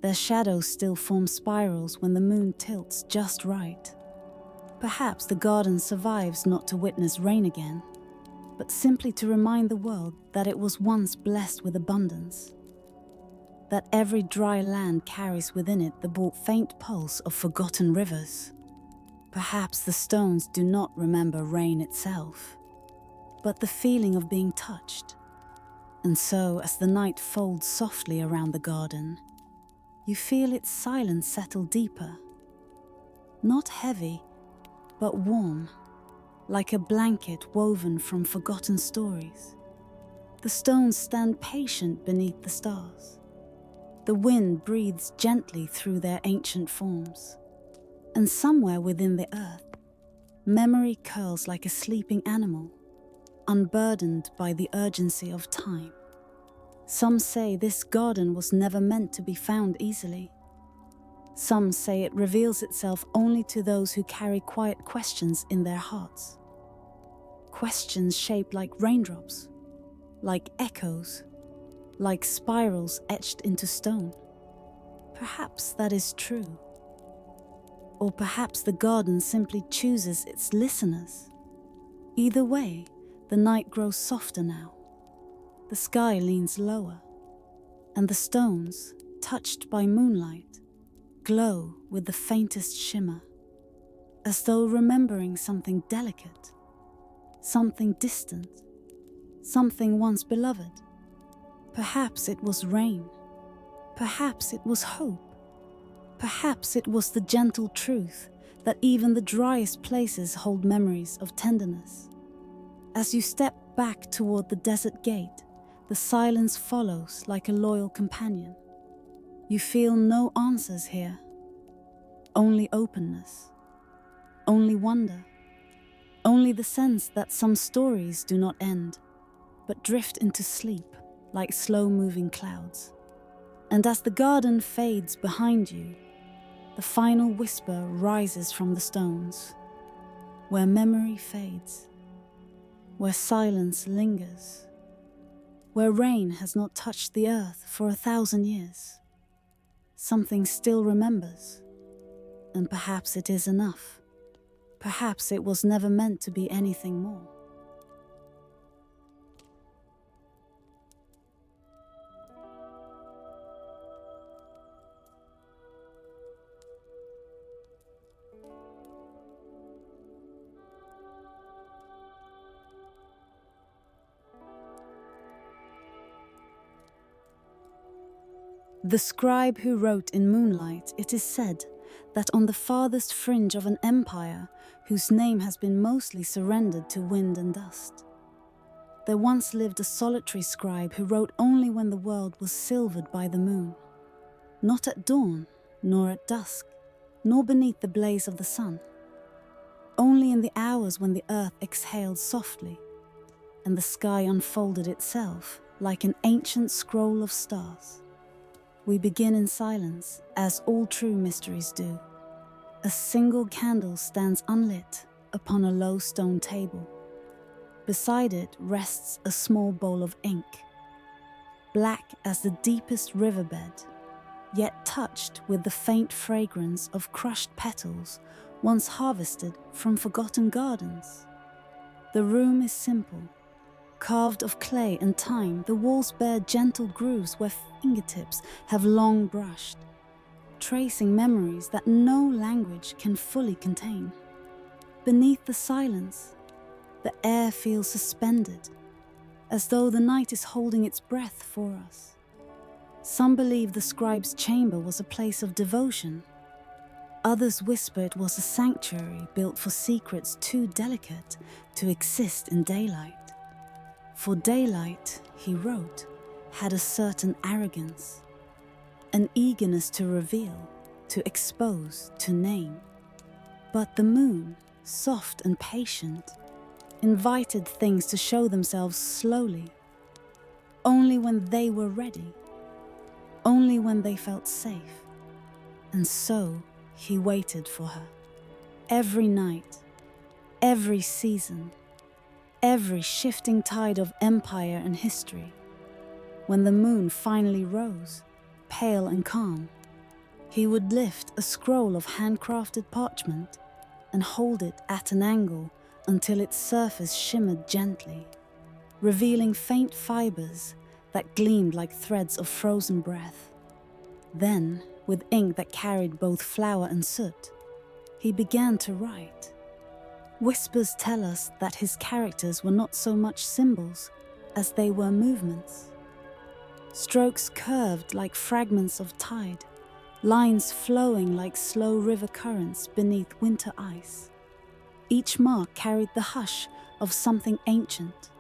Their shadows still form spirals when the moon tilts just right. Perhaps the garden survives not to witness rain again, but simply to remind the world that it was once blessed with abundance. That every dry land carries within it the faint pulse of forgotten rivers. Perhaps the stones do not remember rain itself, but the feeling of being touched. And so, as the night folds softly around the garden, you feel its silence settle deeper. Not heavy, but warm, like a blanket woven from forgotten stories. The stones stand patient beneath the stars. The wind breathes gently through their ancient forms. And somewhere within the earth, memory curls like a sleeping animal, unburdened by the urgency of time. Some say this garden was never meant to be found easily. Some say it reveals itself only to those who carry quiet questions in their hearts. Questions shaped like raindrops, like echoes, like spirals etched into stone. Perhaps that is true. Or perhaps the garden simply chooses its listeners. Either way, the night grows softer now. The sky leans lower, and the stones, touched by moonlight, glow with the faintest shimmer, as though remembering something delicate, something distant, something once beloved. Perhaps it was rain. Perhaps it was hope. Perhaps it was the gentle truth that even the driest places hold memories of tenderness. As you step back toward the desert gate, the silence follows like a loyal companion. You feel no answers here, only openness, only wonder, only the sense that some stories do not end, but drift into sleep like slow-moving clouds. And as the garden fades behind you, the final whisper rises from the stones, where memory fades, where silence lingers, where rain has not touched the earth for 1,000 years. Something still remembers, and perhaps it is enough. Perhaps it was never meant to be anything more. The scribe who wrote in moonlight, it is said that on the farthest fringe of an empire whose name has been mostly surrendered to wind and dust, there once lived a solitary scribe who wrote only when the world was silvered by the moon, not at dawn, nor at dusk, nor beneath the blaze of the sun, only in the hours when the earth exhaled softly and the sky unfolded itself like an ancient scroll of stars. We begin in silence, as all true mysteries do. A single candle stands unlit upon a low stone table. Beside it rests a small bowl of ink, black as the deepest riverbed, yet touched with the faint fragrance of crushed petals once harvested from forgotten gardens. The room is simple. Carved of clay and time, the walls bear gentle grooves where fingertips have long brushed, tracing memories that no language can fully contain. Beneath the silence, the air feels suspended, as though the night is holding its breath for us. Some believe the scribe's chamber was a place of devotion. Others whisper it was a sanctuary built for secrets too delicate to exist in daylight. For daylight, he wrote, had a certain arrogance, an eagerness to reveal, to expose, to name. But the moon, soft and patient, invited things to show themselves slowly, only when they were ready, only when they felt safe. And so he waited for her. Every night, every season, every shifting tide of empire and history. When the moon finally rose, pale and calm, he would lift a scroll of handcrafted parchment and hold it at an angle until its surface shimmered gently, revealing faint fibers that gleamed like threads of frozen breath. Then, with ink that carried both flour and soot, he began to write. Whispers tell us that his characters were not so much symbols as they were movements. Strokes curved like fragments of tide, lines flowing like slow river currents beneath winter ice. Each mark carried the hush of something ancient,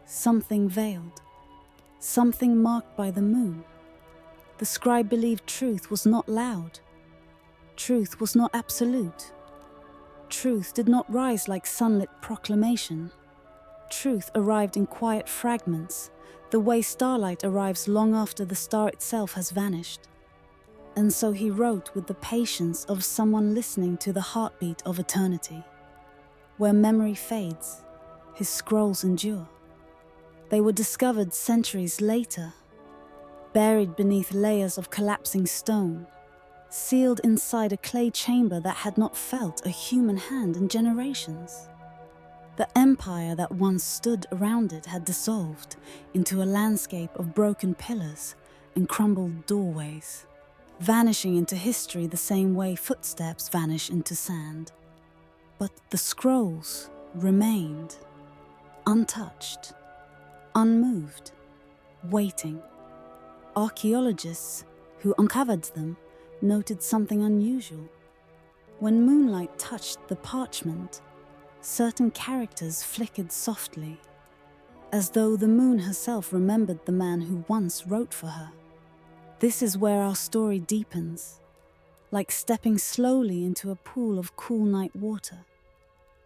something veiled, something marked by the moon. The scribe believed truth was not loud. Truth was not absolute. Truth did not rise like sunlit proclamation. Truth arrived in quiet fragments, the way starlight arrives long after the star itself has vanished. And so he wrote with the patience of someone listening to the heartbeat of eternity. Where memory fades, his scrolls endure. They were discovered centuries later, buried beneath layers of collapsing stone, sealed inside a clay chamber that had not felt a human hand in generations. The empire that once stood around it had dissolved into a landscape of broken pillars and crumbled doorways, vanishing into history the same way footsteps vanish into sand. But the scrolls remained, untouched, unmoved, waiting. Archaeologists who uncovered them noted something unusual. When moonlight touched the parchment, certain characters flickered softly, as though the moon herself remembered the man who once wrote for her. This is where our story deepens, like stepping slowly into a pool of cool night water.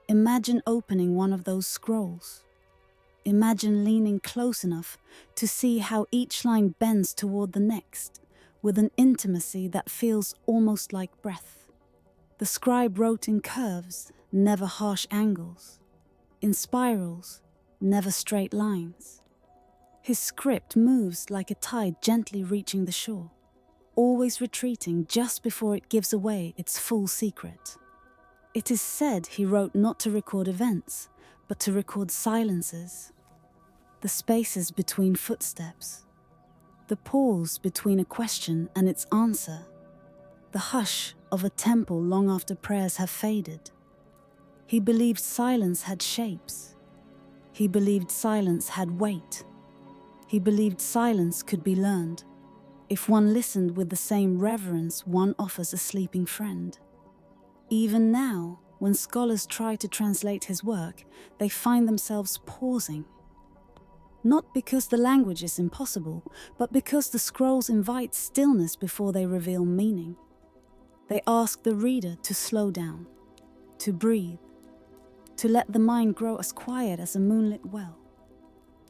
Imagine opening one of those scrolls. Imagine leaning close enough to see how each line bends toward the next, with an intimacy that feels almost like breath. The scribe wrote in curves, never harsh angles, in spirals, never straight lines. His script moves like a tide gently reaching the shore, always retreating just before it gives away its full secret. It is said he wrote not to record events, but to record silences, the spaces between footsteps, the pause between a question and its answer, the hush of a temple long after prayers have faded. He believed silence had shapes. He believed silence had weight. He believed silence could be learned, if one listened with the same reverence one offers a sleeping friend. Even now, when scholars try to translate his work, they find themselves pausing. Not because the language is impossible, but because the scrolls invite stillness before they reveal meaning. They ask the reader to slow down, to breathe, to let the mind grow as quiet as a moonlit well.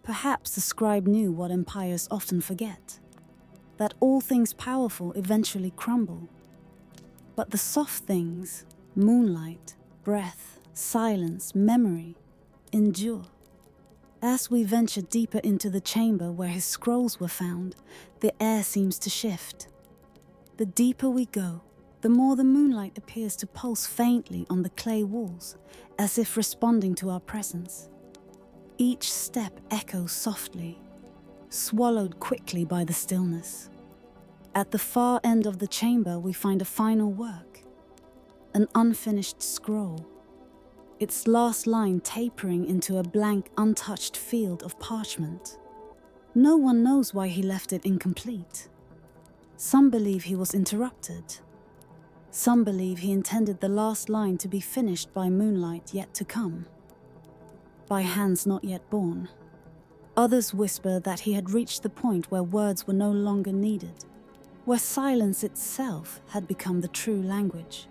Perhaps the scribe knew what empires often forget, that all things powerful eventually crumble. But the soft things, moonlight, breath, silence, memory, endure. As we venture deeper into the chamber where his scrolls were found, the air seems to shift. The deeper we go, the more the moonlight appears to pulse faintly on the clay walls, as if responding to our presence. Each step echoes softly, swallowed quickly by the stillness. At the far end of the chamber, we find a final work, an unfinished scroll, its last line tapering into a blank, untouched field of parchment. No one knows why he left it incomplete. Some believe he was interrupted. Some believe he intended the last line to be finished by moonlight yet to come, by hands not yet born. Others whisper that he had reached the point where words were no longer needed, where silence itself had become the true language.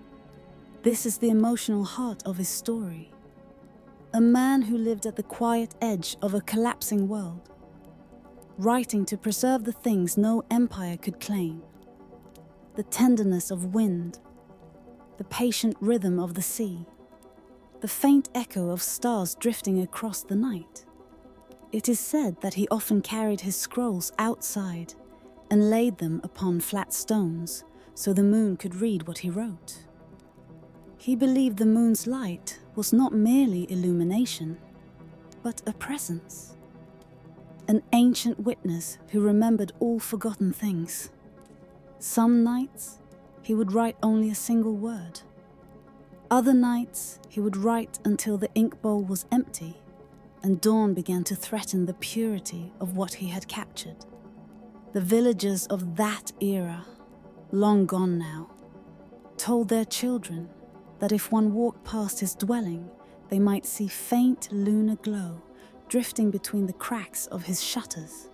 This is the emotional heart of his story. A man who lived at the quiet edge of a collapsing world, writing to preserve the things no empire could claim. The tenderness of wind, the patient rhythm of the sea, the faint echo of stars drifting across the night. It is said that he often carried his scrolls outside and laid them upon flat stones so the moon could read what he wrote. He believed the moon's light was not merely illumination, but a presence, an ancient witness who remembered all forgotten things. Some nights, he would write only a single word. Other nights, he would write until the ink bowl was empty and dawn began to threaten the purity of what he had captured. The villagers of that era, long gone now, told their children that if one walked past his dwelling, they might see faint lunar glow drifting between the cracks of his shutters.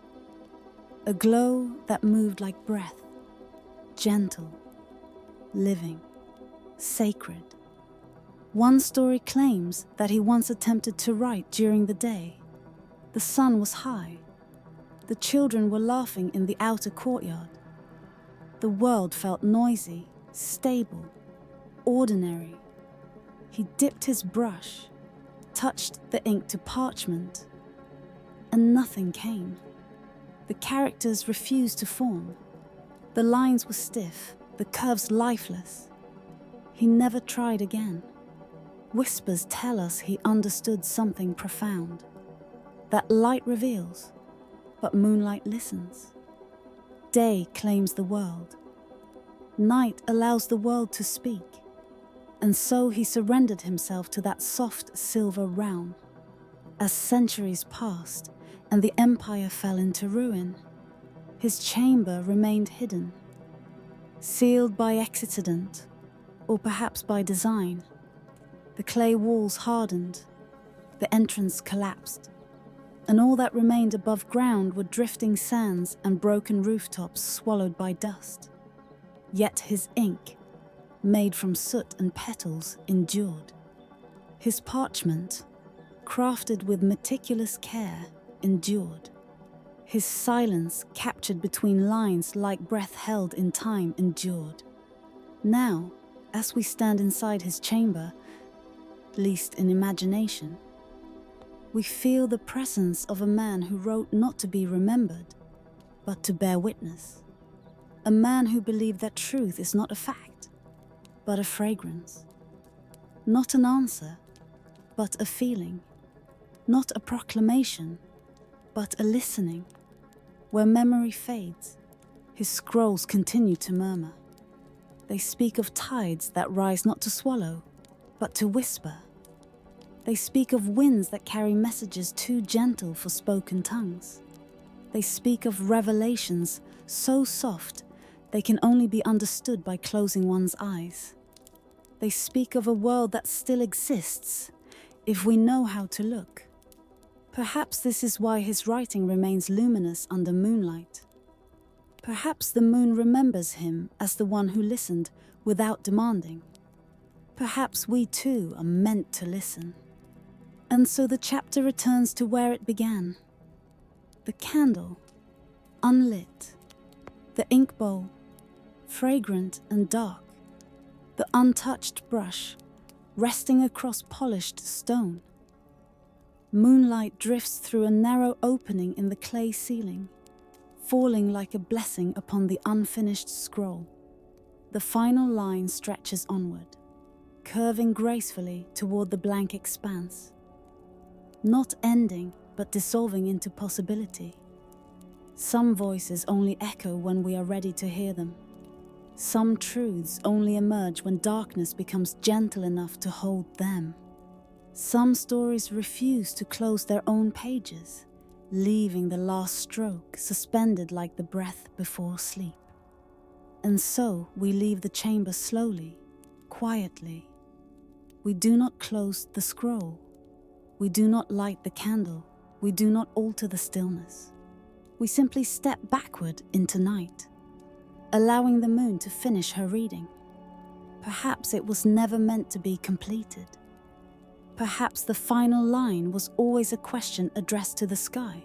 A glow that moved like breath, gentle, living, sacred. One story claims that he once attempted to write during the day. The sun was high. The children were laughing in the outer courtyard. The world felt noisy, stable, ordinary. He dipped his brush, touched the ink to parchment, and nothing came. The characters refused to form. The lines were stiff, the curves lifeless. He never tried again. Whispers tell us he understood something profound, that light reveals, but moonlight listens. Day claims the world. Night allows the world to speak, and so he surrendered himself to that soft silver realm. As centuries passed and the empire fell into ruin, his chamber remained hidden, sealed by accident, or perhaps by design. The clay walls hardened, the entrance collapsed, and all that remained above ground were drifting sands and broken rooftops swallowed by dust. Yet his ink, made from soot and petals, endured. His parchment, crafted with meticulous care, endured. His silence, captured between lines like breath held in time, endured. Now, as we stand inside his chamber, least in imagination, we feel the presence of a man who wrote not to be remembered, but to bear witness. A man who believed that truth is not a fact, but a fragrance. Not an answer, but a feeling. Not a proclamation, but a listening. Where memory fades, his scrolls continue to murmur. They speak of tides that rise not to swallow, but to whisper. They speak of winds that carry messages too gentle for spoken tongues. They speak of revelations so soft they can only be understood by closing one's eyes. They speak of a world that still exists if we know how to look. Perhaps this is why his writing remains luminous under moonlight. Perhaps the moon remembers him as the one who listened without demanding. Perhaps we too are meant to listen. And so the chapter returns to where it began. The candle, unlit. The ink bowl, fragrant and dark. The untouched brush, resting across polished stone. Moonlight drifts through a narrow opening in the clay ceiling, falling like a blessing upon the unfinished scroll. The final line stretches onward, curving gracefully toward the blank expanse. Not ending, but dissolving into possibility. Some voices only echo when we are ready to hear them. Some truths only emerge when darkness becomes gentle enough to hold them. Some stories refuse to close their own pages, leaving the last stroke suspended like the breath before sleep. And so we leave the chamber slowly, quietly. We do not close the scroll. We do not light the candle. We do not alter the stillness. We simply step backward into night, allowing the moon to finish her reading. Perhaps it was never meant to be completed. Perhaps the final line was always a question addressed to the sky.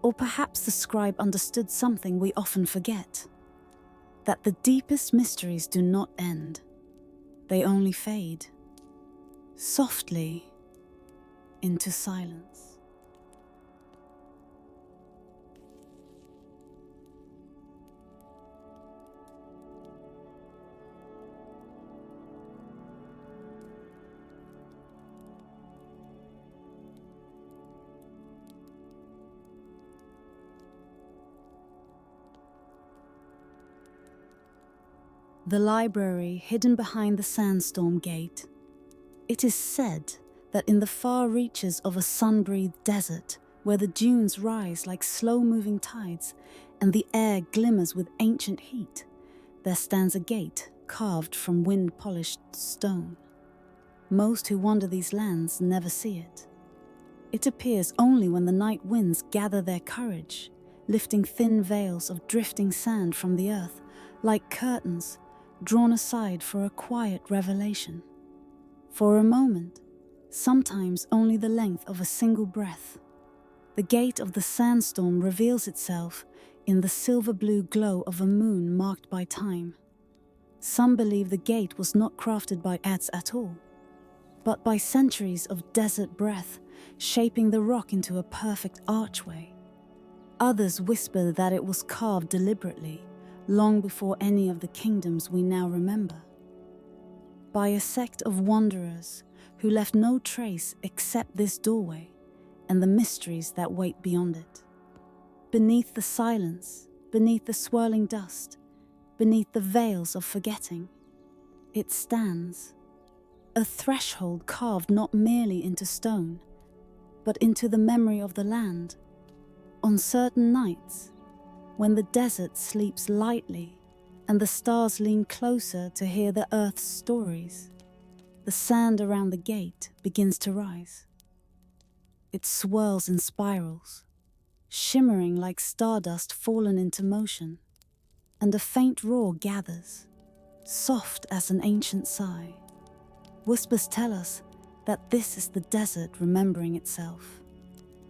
Or perhaps the scribe understood something we often forget, that the deepest mysteries do not end. They only fade, softly, into silence. The library hidden behind the sandstorm gate. It is said that in the far reaches of a sun-breathed desert, where the dunes rise like slow-moving tides and the air glimmers with ancient heat, there stands a gate carved from wind-polished stone. Most who wander these lands never see it. It appears only when the night winds gather their courage, lifting thin veils of drifting sand from the earth, like curtains drawn aside for a quiet revelation. For a moment, sometimes only the length of a single breath, the gate of the sandstorm reveals itself in the silver-blue glow of a moon marked by time. Some believe the gate was not crafted by ants at all, but by centuries of desert breath shaping the rock into a perfect archway. Others whisper that it was carved deliberately, long before any of the kingdoms we now remember, by a sect of wanderers who left no trace except this doorway and the mysteries that wait beyond it. Beneath the silence, beneath the swirling dust, beneath the veils of forgetting, it stands, a threshold carved not merely into stone, but into the memory of the land. On certain nights, when the desert sleeps lightly and the stars lean closer to hear the earth's stories, the sand around the gate begins to rise. It swirls in spirals, shimmering like stardust fallen into motion, and a faint roar gathers, soft as an ancient sigh. Whispers tell us that this is the desert remembering itself,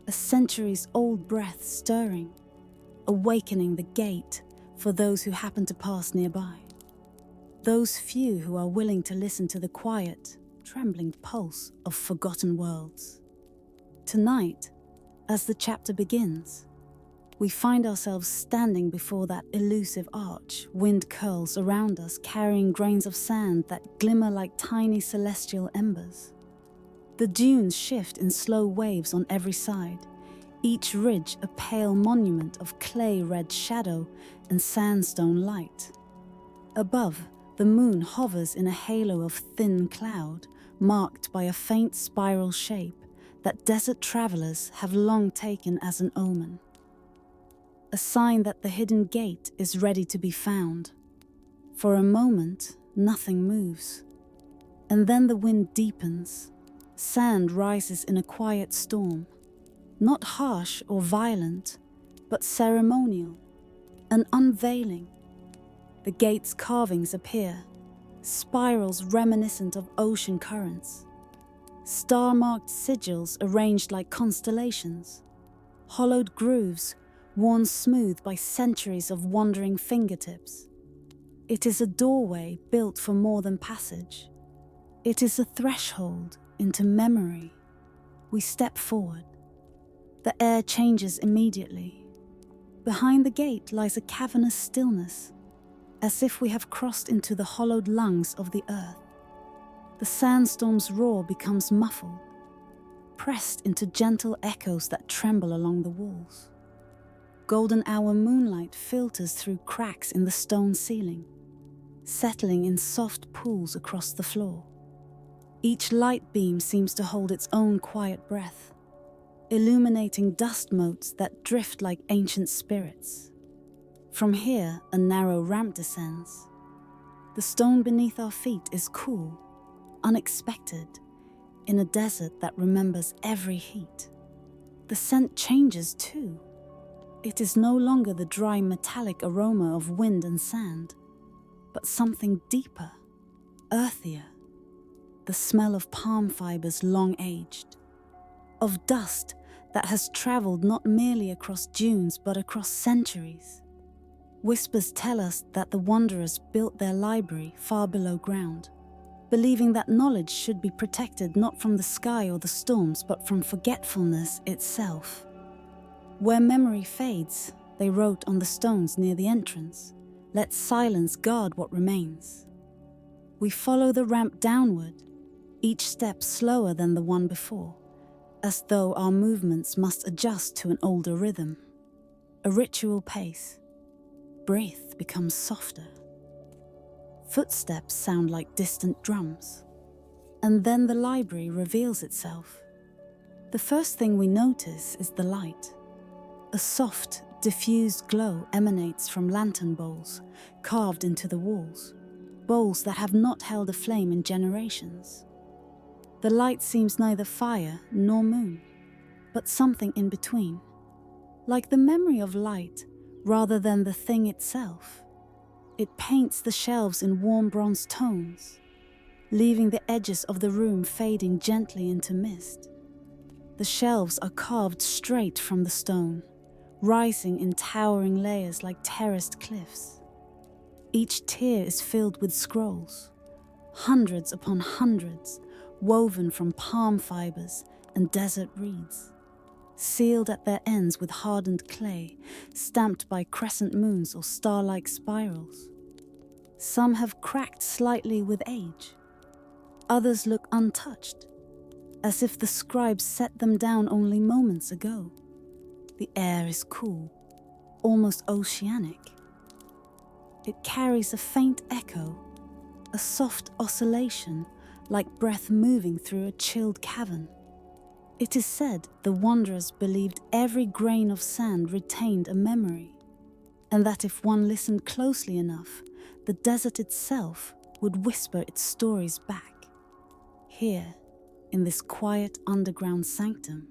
a centuries-old breath stirring, awakening the gate for those who happen to pass nearby. Those few who are willing to listen to the quiet, trembling pulse of forgotten worlds. Tonight, as the chapter begins, we find ourselves standing before that elusive arch. Wind curls around us, carrying grains of sand that glimmer like tiny celestial embers. The dunes shift in slow waves on every side, each ridge a pale monument of clay-red shadow and sandstone light. Above, the moon hovers in a halo of thin cloud, marked by a faint spiral shape that desert travelers have long taken as an omen. A sign that the hidden gate is ready to be found. For a moment, nothing moves. And then the wind deepens. Sand rises in a quiet storm. Not harsh or violent, but ceremonial, an unveiling. The gate's carvings appear, spirals reminiscent of ocean currents, star-marked sigils arranged like constellations, hollowed grooves worn smooth by centuries of wandering fingertips. It is a doorway built for more than passage. It is a threshold into memory. We step forward. The air changes immediately. Behind the gate lies a cavernous stillness, as if we have crossed into the hollowed lungs of the earth. The sandstorm's roar becomes muffled, pressed into gentle echoes that tremble along the walls. Golden hour moonlight filters through cracks in the stone ceiling, settling in soft pools across the floor. Each light beam seems to hold its own quiet breath, illuminating dust motes that drift like ancient spirits. From here, a narrow ramp descends. The stone beneath our feet is cool, unexpected, in a desert that remembers every heat. The scent changes too. It is no longer the dry metallic aroma of wind and sand, but something deeper, earthier. The smell of palm fibers long aged, of dust that has traveled not merely across dunes but across centuries. Whispers tell us that the wanderers built their library far below ground, believing that knowledge should be protected not from the sky or the storms but from forgetfulness itself. Where memory fades, they wrote on the stones near the entrance, "Let silence guard what remains." We follow the ramp downward, each step slower than the one before, as though our movements must adjust to an older rhythm. A ritual pace. Breath becomes softer. Footsteps sound like distant drums. And then the library reveals itself. The first thing we notice is the light. A soft, diffused glow emanates from lantern bowls carved into the walls, bowls that have not held a flame in generations. The light seems neither fire nor moon, but something in between, like the memory of light rather than the thing itself. It paints the shelves in warm bronze tones, leaving the edges of the room fading gently into mist. The shelves are carved straight from the stone, rising in towering layers like terraced cliffs. Each tier is filled with scrolls, hundreds upon hundreds, woven from palm fibers and desert reeds, sealed at their ends with hardened clay, stamped by crescent moons or star-like spirals. Some have cracked slightly with age. Others look untouched, as if the scribes set them down only moments ago. The air is cool, almost oceanic. It carries a faint echo, a soft oscillation, like breath moving through a chilled cavern. It is said the wanderers believed every grain of sand retained a memory, and that if one listened closely enough, the desert itself would whisper its stories back. Here, in this quiet underground sanctum,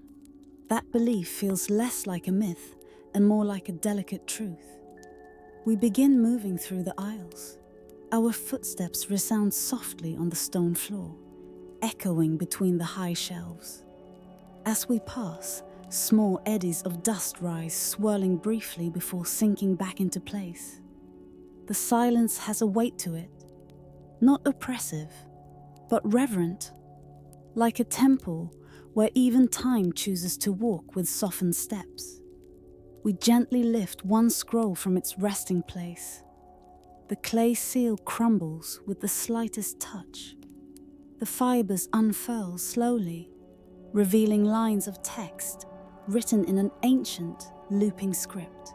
that belief feels less like a myth and more like a delicate truth. We begin moving through the aisles. Our footsteps resound softly on the stone floor, echoing between the high shelves. As we pass, small eddies of dust rise, swirling briefly before sinking back into place. The silence has a weight to it, not oppressive, but reverent, like a temple where even time chooses to walk with softened steps. We gently lift one scroll from its resting place. The clay seal crumbles with the slightest touch. The fibers unfurl slowly, revealing lines of text written in an ancient, looping script.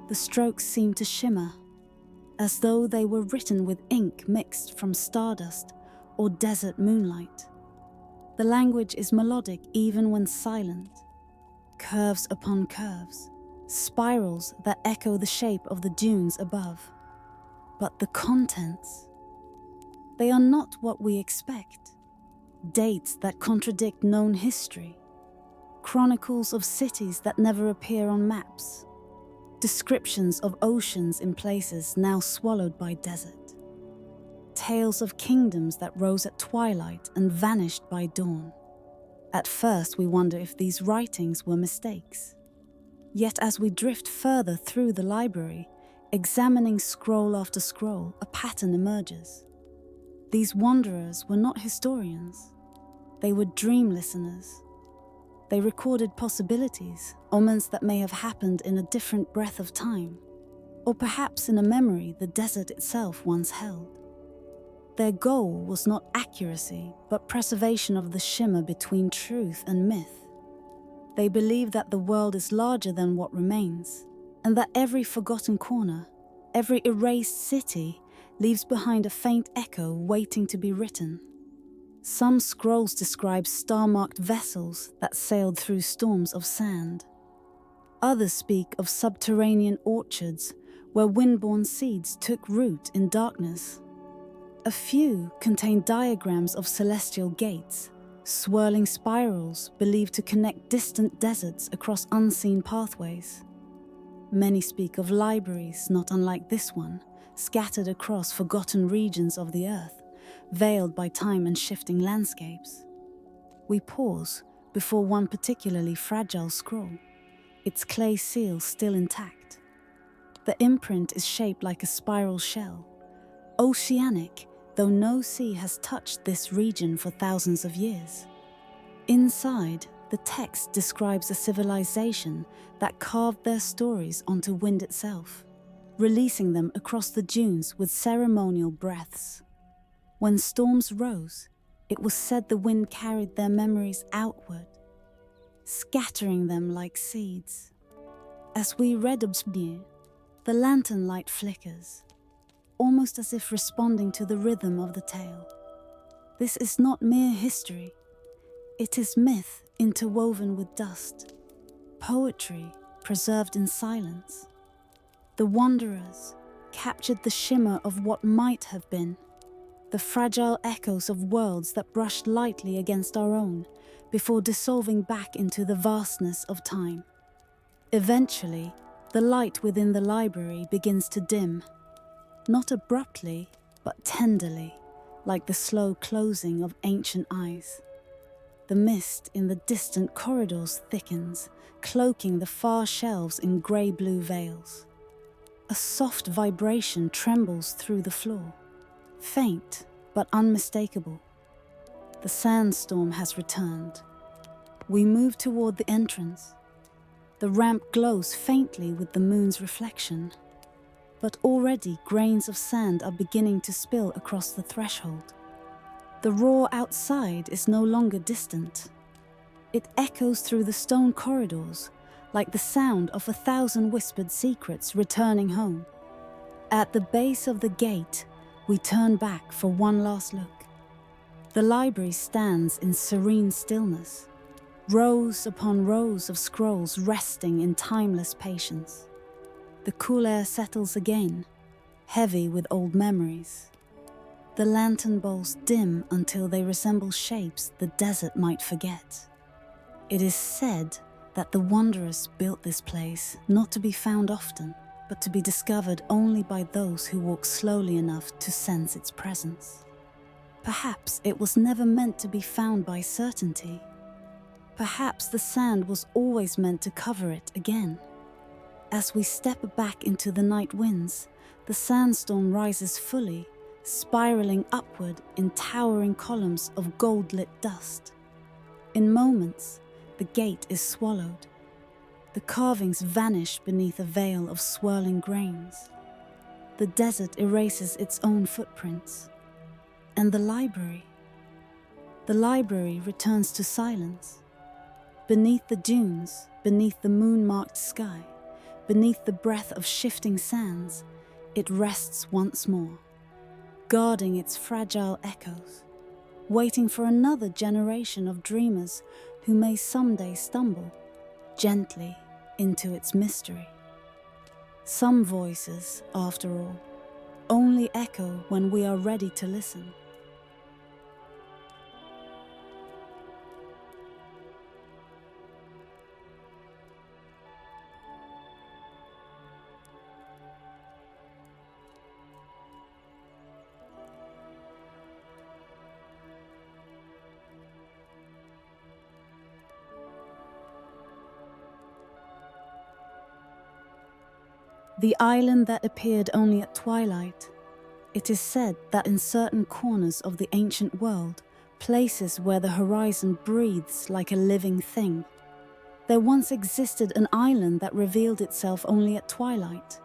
The strokes seem to shimmer, as though they were written with ink mixed from stardust or desert moonlight. The language is melodic even when silent, curves upon curves, spirals that echo the shape of the dunes above. But the contents, they are not what we expect. Dates that contradict known history, chronicles of cities that never appear on maps, descriptions of oceans in places now swallowed by desert, tales of kingdoms that rose at twilight and vanished by dawn. At first we wonder if these writings were mistakes. Yet as we drift further through the library, examining scroll after scroll, a pattern emerges. These wanderers were not historians. They were dream listeners. They recorded possibilities, omens that may have happened in a different breath of time, or perhaps in a memory the desert itself once held. Their goal was not accuracy, but preservation of the shimmer between truth and myth. They believe that the world is larger than what remains, and that every forgotten corner, every erased city, leaves behind a faint echo waiting to be written. Some scrolls describe star-marked vessels that sailed through storms of sand. Others speak of subterranean orchards where wind-borne seeds took root in darkness. A few contain diagrams of celestial gates, swirling spirals believed to connect distant deserts across unseen pathways. Many speak of libraries not unlike this one, scattered across forgotten regions of the earth, veiled by time and shifting landscapes. We pause before one particularly fragile scroll, its clay seal still intact. The imprint is shaped like a spiral shell, oceanic, though no sea has touched this region for thousands of years. Inside, the text describes a civilization that carved their stories onto wind itself, releasing them across the dunes with ceremonial breaths. When storms rose, it was said the wind carried their memories outward, scattering them like seeds. As we read observatories, the lantern light flickers, almost as if responding to the rhythm of the tale. This is not mere history. It is myth interwoven with dust, poetry preserved in silence. The wanderers captured the shimmer of what might have been, the fragile echoes of worlds that brushed lightly against our own before dissolving back into the vastness of time. Eventually, the light within the library begins to dim, not abruptly, but tenderly, like the slow closing of ancient eyes. The mist in the distant corridors thickens, cloaking the far shelves in grey-blue veils. A soft vibration trembles through the floor, faint but unmistakable. The sandstorm has returned. We move toward the entrance. The ramp glows faintly with the moon's reflection, but already grains of sand are beginning to spill across the threshold. The roar outside is no longer distant. It echoes through the stone corridors, like the sound of 1,000 whispered secrets returning home. At the base of the gate, we turn back for one last look. The library stands in serene stillness, rows upon rows of scrolls resting in timeless patience. The cool air settles again, heavy with old memories. The lantern bowls dim until they resemble shapes the desert might forget. It is said that the wanderers built this place not to be found often, but to be discovered only by those who walk slowly enough to sense its presence. Perhaps it was never meant to be found by certainty. Perhaps the sand was always meant to cover it again. As we step back into the night winds, the sandstorm rises fully, spiraling upward in towering columns of gold-lit dust. In moments, the gate is swallowed. The carvings vanish beneath a veil of swirling grains. The desert erases its own footprints. And the library? The library returns to silence. Beneath the dunes, beneath the moon-marked sky, beneath the breath of shifting sands, it rests once more, guarding its fragile echoes, waiting for another generation of dreamers who may someday stumble gently into its mystery. Some voices, after all, only echo when we are ready to listen. The island that appeared only at twilight. It is said that in certain corners of the ancient world, places where the horizon breathes like a living thing, there once existed an island that revealed itself only at twilight.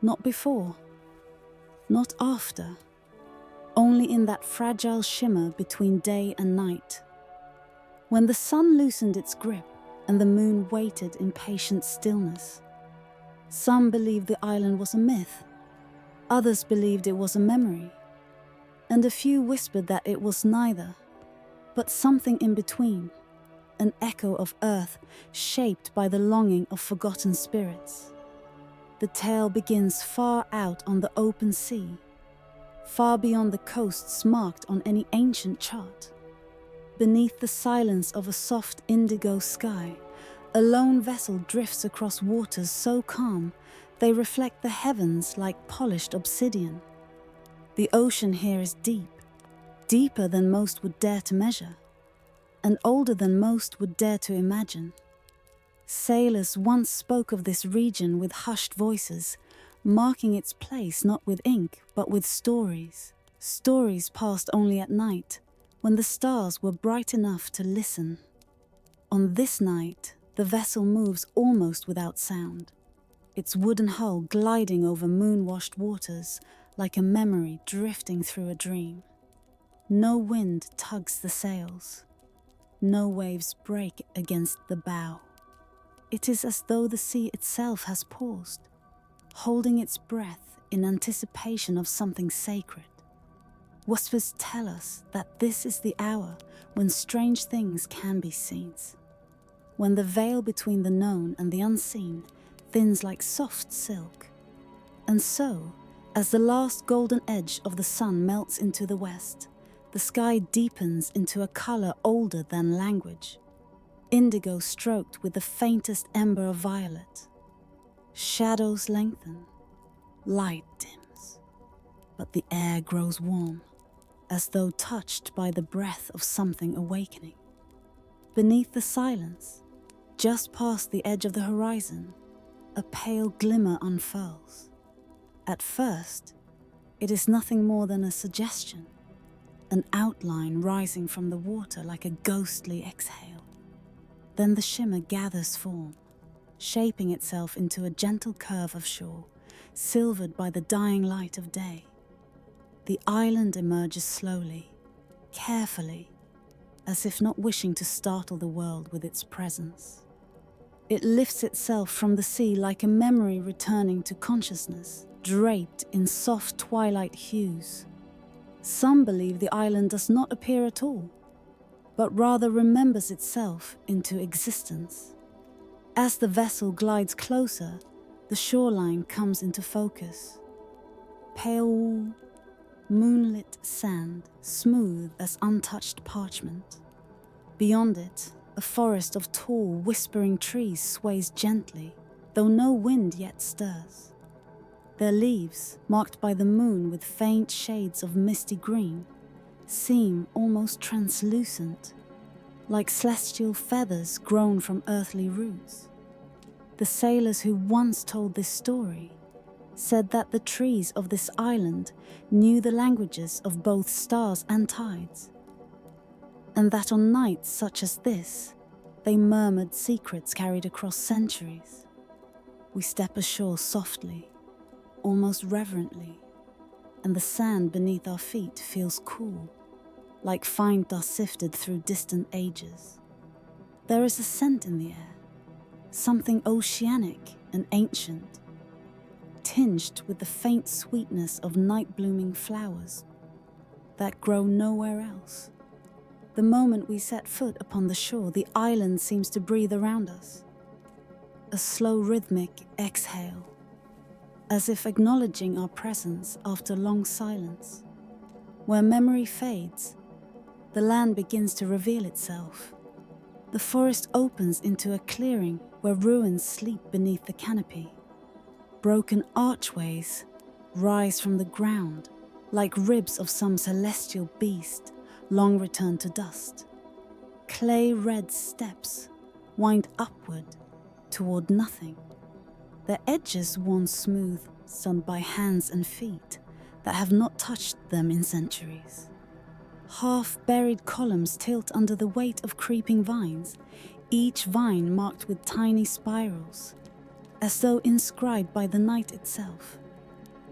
Not before, not after, only in that fragile shimmer between day and night. When the sun loosened its grip and the moon waited in patient stillness. Some believed the island was a myth, others believed it was a memory, and a few whispered that it was neither, but something in between, an echo of earth shaped by the longing of forgotten spirits. The tale begins far out on the open sea, far beyond the coasts marked on any ancient chart. Beneath the silence of a soft indigo sky, a lone vessel drifts across waters so calm they reflect the heavens like polished obsidian. The ocean here is deep, deeper than most would dare to measure, and older than most would dare to imagine. Sailors once spoke of this region with hushed voices, marking its place not with ink but with stories. Stories passed only at night, when the stars were bright enough to listen. On this night, the vessel moves almost without sound, its wooden hull gliding over moon-washed waters like a memory drifting through a dream. No wind tugs the sails. No waves break against the bow. It is as though the sea itself has paused, holding its breath in anticipation of something sacred. Whispers tell us that this is the hour when strange things can be seen, when the veil between the known and the unseen thins like soft silk. And so, as the last golden edge of the sun melts into the west, the sky deepens into a color older than language, indigo stroked with the faintest ember of violet. Shadows lengthen, light dims, but the air grows warm, as though touched by the breath of something awakening. Beneath the silence, just past the edge of the horizon, a pale glimmer unfurls. At first, it is nothing more than a suggestion, an outline rising from the water like a ghostly exhale. Then the shimmer gathers form, shaping itself into a gentle curve of shore, silvered by the dying light of day. The island emerges slowly, carefully, as if not wishing to startle the world with its presence. It lifts itself from the sea like a memory returning to consciousness, draped in soft twilight hues. Some believe the island does not appear at all, but rather remembers itself into existence. As the vessel glides closer, the shoreline comes into focus. Pale, moonlit sand, smooth as untouched parchment. Beyond it, a forest of tall, whispering trees sways gently, though no wind yet stirs. Their leaves, marked by the moon with faint shades of misty green, seem almost translucent, like celestial feathers grown from earthly roots. The sailors who once told this story said that the trees of this island knew the languages of both stars and tides, and that on nights such as this, they murmured secrets carried across centuries. We step ashore softly, almost reverently, and the sand beneath our feet feels cool, like fine dust sifted through distant ages. There is a scent in the air, something oceanic and ancient, tinged with the faint sweetness of night-blooming flowers that grow nowhere else. The moment we set foot upon the shore, the island seems to breathe around us. A slow rhythmic exhale, as if acknowledging our presence after long silence. Where memory fades, the land begins to reveal itself. The forest opens into a clearing where ruins sleep beneath the canopy. Broken archways rise from the ground like ribs of some celestial beast long returned to dust. Clay-red steps wind upward toward nothing, their edges worn smooth, sun by hands and feet that have not touched them in centuries. Half-buried columns tilt under the weight of creeping vines, each vine marked with tiny spirals, as though inscribed by the night itself.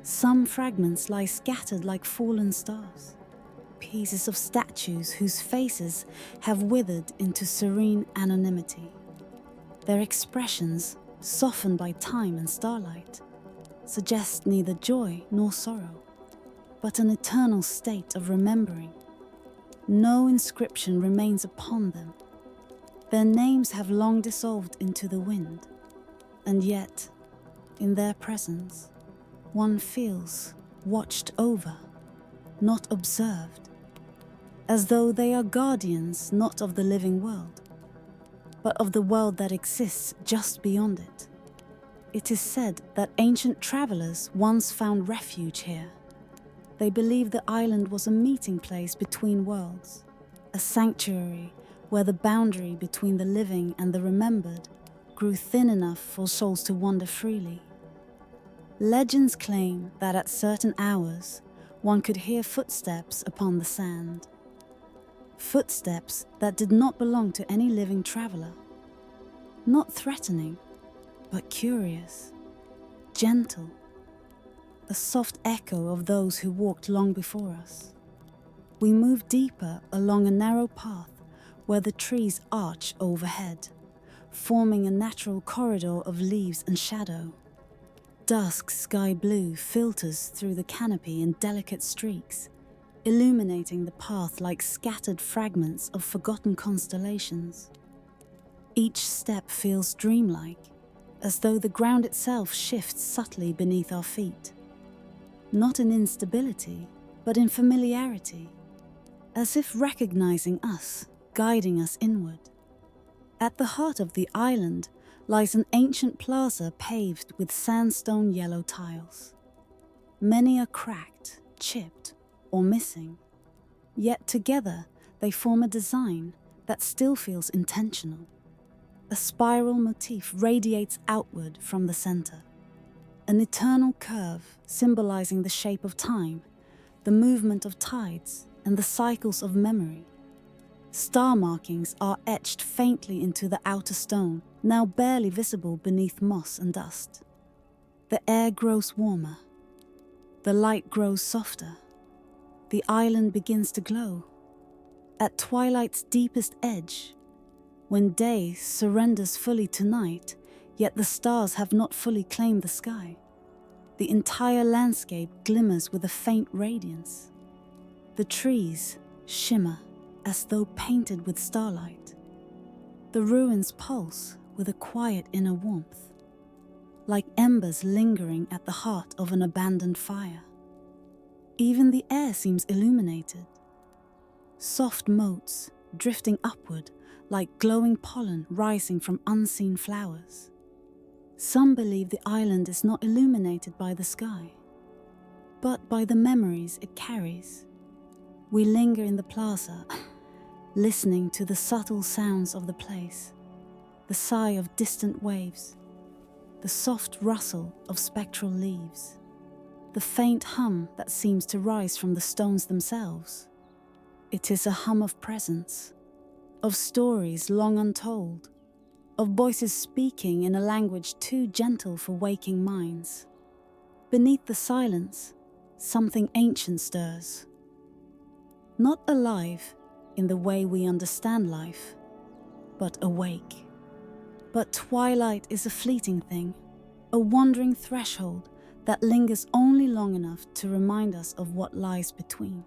Some fragments lie scattered like fallen stars, pieces of statues whose faces have withered into serene anonymity. Their expressions, softened by time and starlight, suggest neither joy nor sorrow, but an eternal state of remembering. No inscription remains upon them. Their names have long dissolved into the wind, and yet, in their presence, one feels watched over, not observed, as though they are guardians not of the living world, but of the world that exists just beyond it. It is said that ancient travelers once found refuge here. They believed the island was a meeting place between worlds, a sanctuary where the boundary between the living and the remembered grew thin enough for souls to wander freely. Legends claim that at certain hours, one could hear footsteps upon the sand. Footsteps that did not belong to any living traveler. Not threatening, but curious, gentle, a soft echo of those who walked long before us. We moved deeper along a narrow path where the trees arch overhead, forming a natural corridor of leaves and shadow. Dusk sky blue filters through the canopy in delicate streaks, illuminating the path like scattered fragments of forgotten constellations. Each step feels dreamlike, as though the ground itself shifts subtly beneath our feet. Not in instability, but in familiarity, as if recognizing us, guiding us inward. At the heart of the island lies an ancient plaza paved with sandstone yellow tiles. Many are cracked, chipped, or missing, yet together they form a design that still feels intentional. A spiral motif radiates outward from the center, an eternal curve symbolizing the shape of time, the movement of tides, and the cycles of memory. Star markings are etched faintly into the outer stone, now barely visible beneath moss and dust. The air grows warmer. The light grows softer. The island begins to glow. At twilight's deepest edge, when day surrenders fully to night, yet the stars have not fully claimed the sky, the entire landscape glimmers with a faint radiance. The trees shimmer as though painted with starlight. The ruins pulse with a quiet inner warmth, like embers lingering at the heart of an abandoned fire. Even the air seems illuminated. Soft motes drifting upward like glowing pollen rising from unseen flowers. Some believe the island is not illuminated by the sky, but by the memories it carries. We linger in the plaza, listening to the subtle sounds of the place, the sigh of distant waves, the soft rustle of spectral leaves, the faint hum that seems to rise from the stones themselves. It is a hum of presence, of stories long untold, of voices speaking in a language too gentle for waking minds. Beneath the silence, something ancient stirs. Not alive in the way we understand life, but awake. But twilight is a fleeting thing, a wandering threshold that lingers only long enough to remind us of what lies between.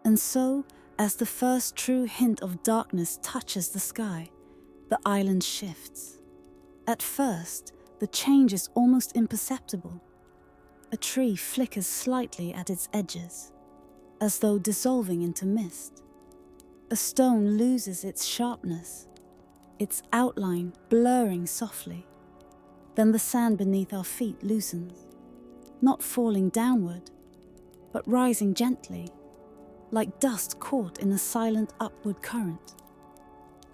And so, as the first true hint of darkness touches the sky, the island shifts. At first, the change is almost imperceptible. A tree flickers slightly at its edges, as though dissolving into mist. A stone loses its sharpness, its outline blurring softly. Then the sand beneath our feet loosens, not falling downward, but rising gently, like dust caught in a silent upward current.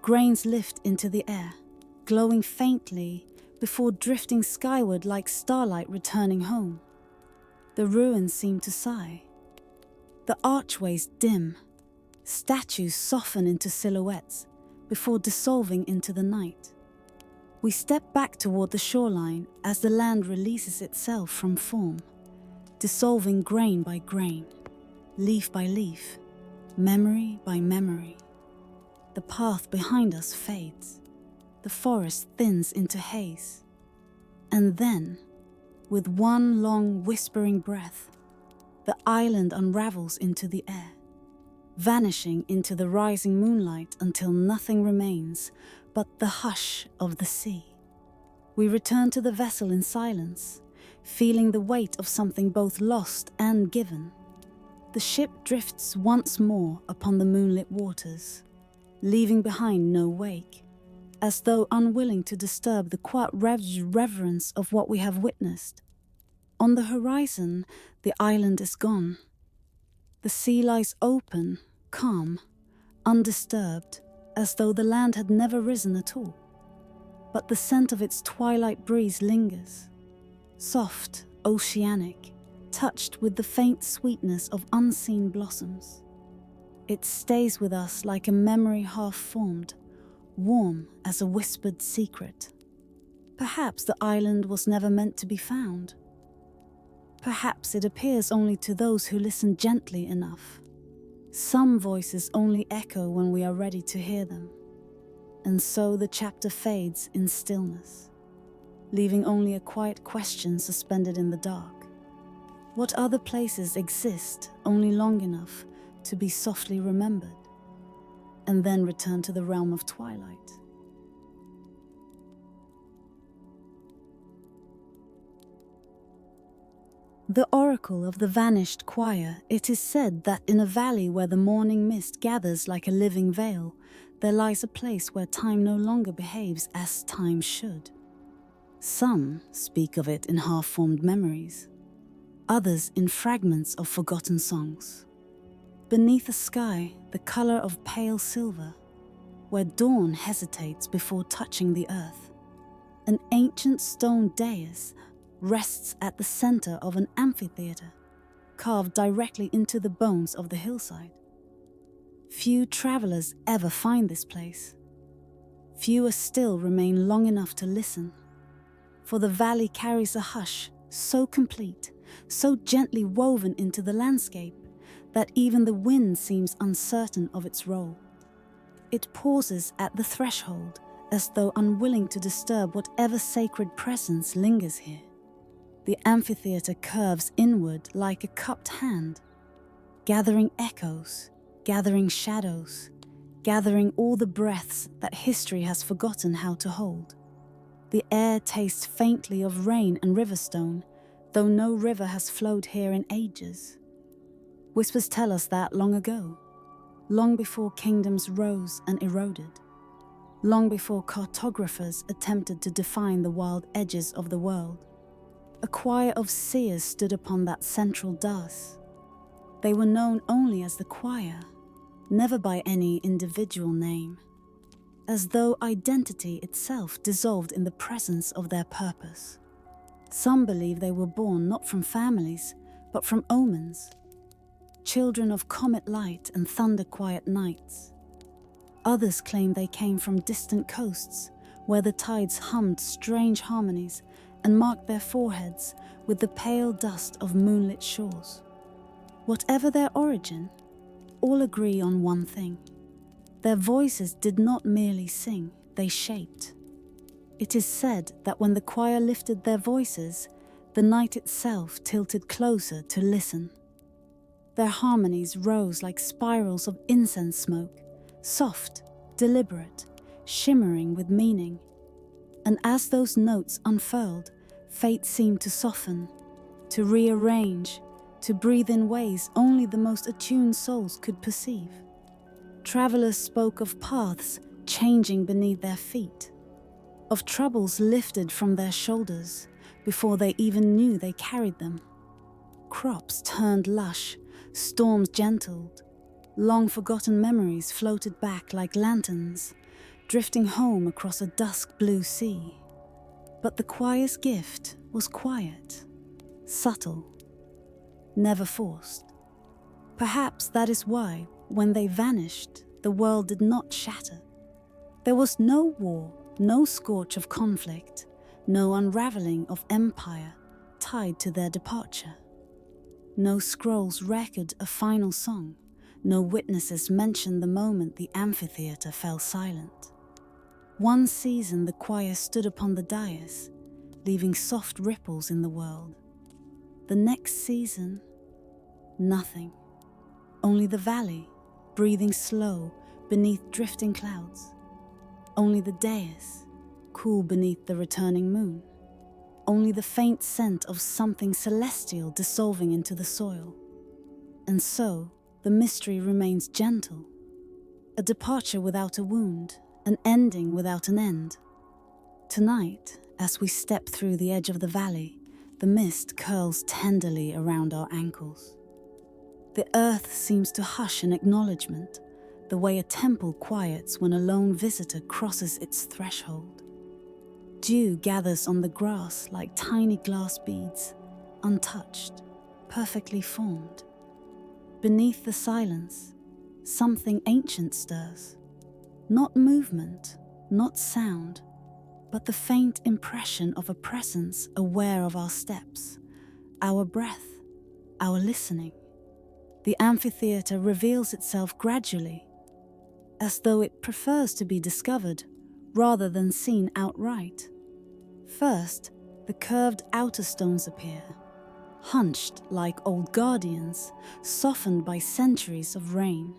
Grains lift into the air, glowing faintly before drifting skyward like starlight returning home. The ruins seem to sigh. The archways dim. Statues soften into silhouettes before dissolving into the night. We step back toward the shoreline as the land releases itself from form, dissolving grain by grain, leaf by leaf, memory by memory. The path behind us fades. The forest thins into haze. And then, with one long whispering breath, the island unravels into the air. vanishing into the rising moonlight until nothing remains but the hush of the sea. We return to the vessel in silence, feeling the weight of something both lost and given. The ship drifts once more upon the moonlit waters, leaving behind no wake, as though unwilling to disturb the quiet reverence of what we have witnessed. On the horizon, the island is gone. The sea lies open, calm, undisturbed, as though the land had never risen at all. But the scent of its twilight breeze lingers, soft, oceanic, touched with the faint sweetness of unseen blossoms. It stays with us like a memory half-formed, warm as a whispered secret. Perhaps the island was never meant to be found. Perhaps it appears only to those who listen gently enough. Some voices only echo when we are ready to hear them. And so the chapter fades in stillness, leaving only a quiet question suspended in the dark. What other places exist only long enough to be softly remembered, and then return to the realm of twilight? The oracle of the vanished choir, it is said that in a valley where the morning mist gathers like a living veil, there lies a place where time no longer behaves as time should. Some speak of it in half-formed memories, others in fragments of forgotten songs. Beneath a sky the color of pale silver, where dawn hesitates before touching the earth, an ancient stone dais rests at the center of an amphitheater, carved directly into the bones of the hillside. Few travelers ever find this place. Fewer still remain long enough to listen, for the valley carries a hush so complete, so gently woven into the landscape, that even the wind seems uncertain of its role. It pauses at the threshold, as though unwilling to disturb whatever sacred presence lingers here. The amphitheater curves inward like a cupped hand, gathering echoes, gathering shadows, gathering all the breaths that history has forgotten how to hold. The air tastes faintly of rain and riverstone, though no river has flowed here in ages. Whispers tell us that long ago, long before kingdoms rose and eroded, long before cartographers attempted to define the wild edges of the world, a choir of seers stood upon that central dais. They were known only as the choir, never by any individual name, as though identity itself dissolved in the presence of their purpose. Some believe they were born not from families, but from omens, children of comet light and thunder-quiet nights. Others claim they came from distant coasts, where the tides hummed strange harmonies and marked their foreheads with the pale dust of moonlit shores. Whatever their origin, all agree on one thing. Their voices did not merely sing, they shaped. It is said that when the choir lifted their voices, the night itself tilted closer to listen. Their harmonies rose like spirals of incense smoke, soft, deliberate, shimmering with meaning. And as those notes unfurled, fate seemed to soften, to rearrange, to breathe in ways only the most attuned souls could perceive. Travelers spoke of paths changing beneath their feet, of troubles lifted from their shoulders before they even knew they carried them. Crops turned lush, storms gentled, long-forgotten memories floated back like lanterns, drifting home across a dusk-blue sea. But the choir's gift was quiet, subtle, never forced. Perhaps that is why, when they vanished, the world did not shatter. There was no war, no scorch of conflict, no unraveling of empire tied to their departure. No scrolls record a final song, no witnesses mention the moment the amphitheater fell silent. One season the choir stood upon the dais, leaving soft ripples in the world. The next season, nothing. Only the valley, breathing slow beneath drifting clouds. Only the dais, cool beneath the returning moon. Only the faint scent of something celestial dissolving into the soil. And so, the mystery remains gentle. A departure without a wound, an ending without an end. Tonight, as we step through the edge of the valley, the mist curls tenderly around our ankles. The earth seems to hush in acknowledgement, the way a temple quiets when a lone visitor crosses its threshold. Dew gathers on the grass like tiny glass beads, untouched, perfectly formed. Beneath the silence, something ancient stirs. Not movement, not sound, but the faint impression of a presence aware of our steps, our breath, our listening. The amphitheater reveals itself gradually, as though it prefers to be discovered rather than seen outright. First, the curved outer stones appear, hunched like old guardians, softened by centuries of rain.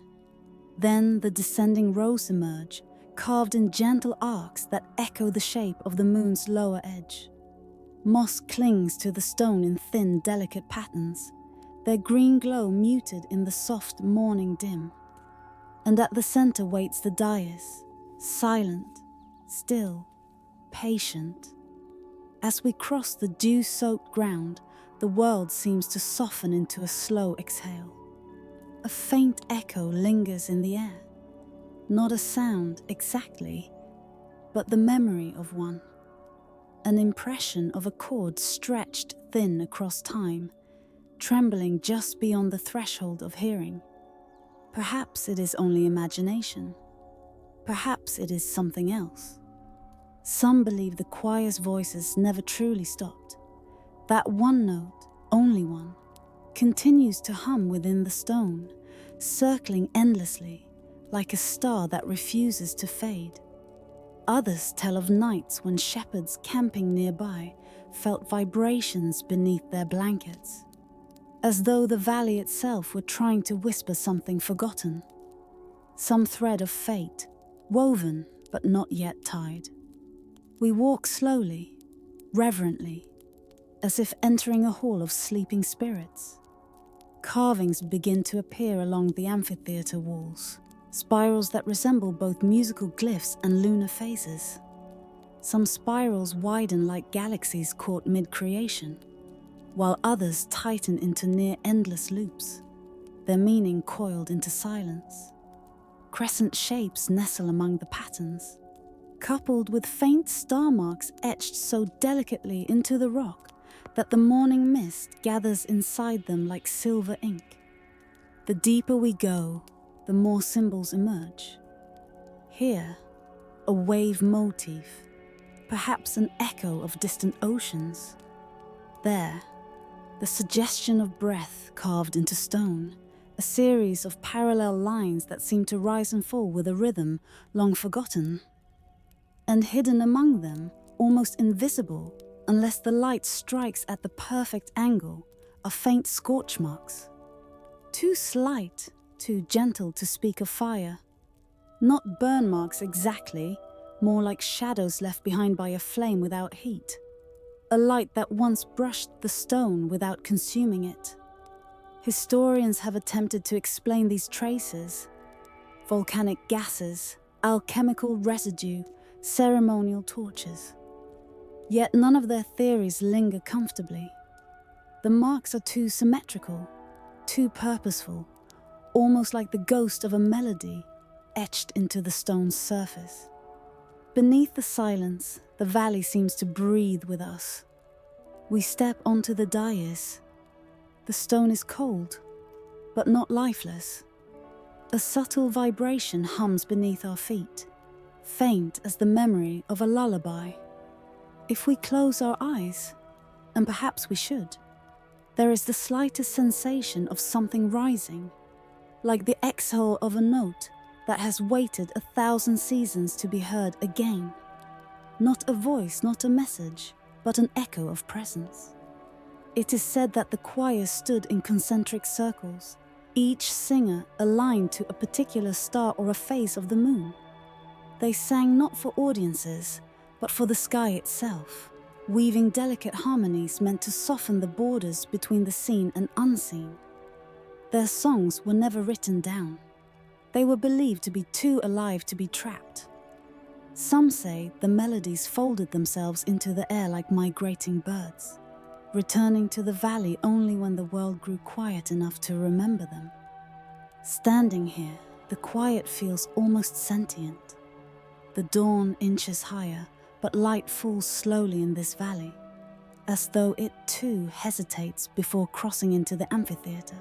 Then the descending rows emerge, carved in gentle arcs that echo the shape of the moon's lower edge. Moss clings to the stone in thin, delicate patterns, their green glow muted in the soft morning dim. And at the center waits the dais, silent, still, patient. As we cross the dew-soaked ground, the world seems to soften into a slow exhale. A faint echo lingers in the air. Not a sound exactly, but the memory of one. An impression of a chord stretched thin across time, trembling just beyond the threshold of hearing. Perhaps it is only imagination. Perhaps it is something else. Some believe the choir's voices never truly stopped. That one note, only one, continues to hum within the stone, circling endlessly, like a star that refuses to fade. Others tell of nights when shepherds camping nearby felt vibrations beneath their blankets, as though the valley itself were trying to whisper something forgotten. Some thread of fate, woven but not yet tied. We walk slowly, reverently, as if entering a hall of sleeping spirits. Carvings begin to appear along the amphitheater walls, spirals that resemble both musical glyphs and lunar phases. Some spirals widen like galaxies caught mid-creation, while others tighten into near-endless loops, their meaning coiled into silence. Crescent shapes nestle among the patterns, coupled with faint star marks etched so delicately into the rock that the morning mist gathers inside them like silver ink. The deeper we go, the more symbols emerge. Here, a wave motif, perhaps an echo of distant oceans. There, the suggestion of breath carved into stone, a series of parallel lines that seem to rise and fall with a rhythm long forgotten. And hidden among them, almost invisible, unless the light strikes at the perfect angle, are faint scorch marks. Too slight, too gentle to speak of fire. Not burn marks exactly, more like shadows left behind by a flame without heat. A light that once brushed the stone without consuming it. Historians have attempted to explain these traces. Volcanic gases, alchemical residue, ceremonial torches. Yet none of their theories linger comfortably. The marks are too symmetrical, too purposeful, almost like the ghost of a melody etched into the stone's surface. Beneath the silence, the valley seems to breathe with us. We step onto the dais. The stone is cold, but not lifeless. A subtle vibration hums beneath our feet, faint as the memory of a lullaby. If we close our eyes, and perhaps we should, there is the slightest sensation of something rising, like the exhale of a note that has waited 1,000 seasons to be heard again. Not a voice, not a message, but an echo of presence. It is said that the choir stood in concentric circles, each singer aligned to a particular star or a phase of the moon. They sang not for audiences, but for the sky itself, weaving delicate harmonies meant to soften the borders between the seen and unseen. Their songs were never written down. They were believed to be too alive to be trapped. Some say the melodies folded themselves into the air like migrating birds, returning to the valley only when the world grew quiet enough to remember them. Standing here, the quiet feels almost sentient. The dawn inches higher, but light falls slowly in this valley, as though it too hesitates before crossing into the amphitheater.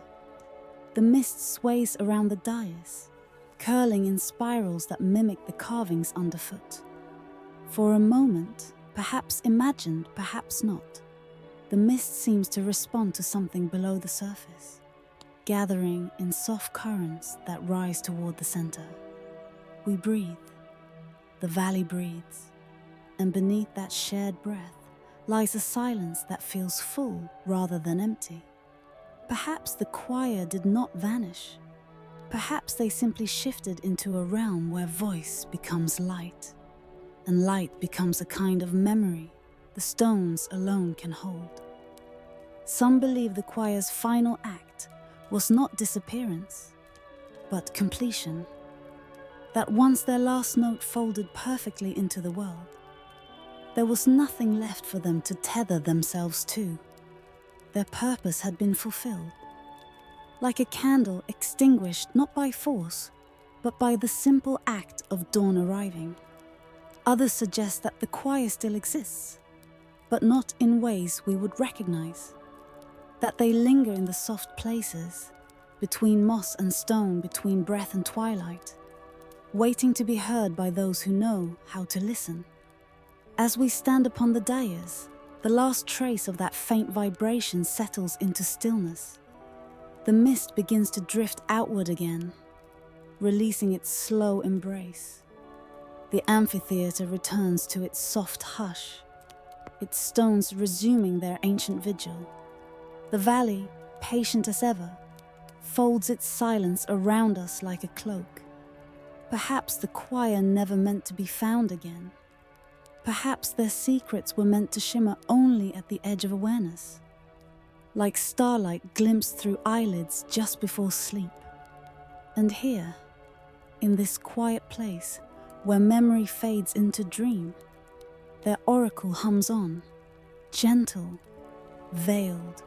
The mist sways around the dais, curling in spirals that mimic the carvings underfoot. For a moment, perhaps imagined, perhaps not, the mist seems to respond to something below the surface, gathering in soft currents that rise toward the center. We breathe. The valley breathes, and beneath that shared breath lies a silence that feels full rather than empty. Perhaps the choir did not vanish. Perhaps they simply shifted into a realm where voice becomes light, and light becomes a kind of memory the stones alone can hold. Some believe the choir's final act was not disappearance, but completion. That once their last note folded perfectly into the world, there was nothing left for them to tether themselves to. Their purpose had been fulfilled, like a candle extinguished not by force, but by the simple act of dawn arriving. Others suggest that the choir still exists, but not in ways we would recognize. That they linger in the soft places, between moss and stone, between breath and twilight, waiting to be heard by those who know how to listen. As we stand upon the dais, the last trace of that faint vibration settles into stillness. The mist begins to drift outward again, releasing its slow embrace. The amphitheater returns to its soft hush, its stones resuming their ancient vigil. The valley, patient as ever, folds its silence around us like a cloak. Perhaps the choir never meant to be found again. Perhaps their secrets were meant to shimmer only at the edge of awareness, like starlight glimpsed through eyelids just before sleep. And here, in this quiet place where memory fades into dream, their oracle hums on, gentle, veiled,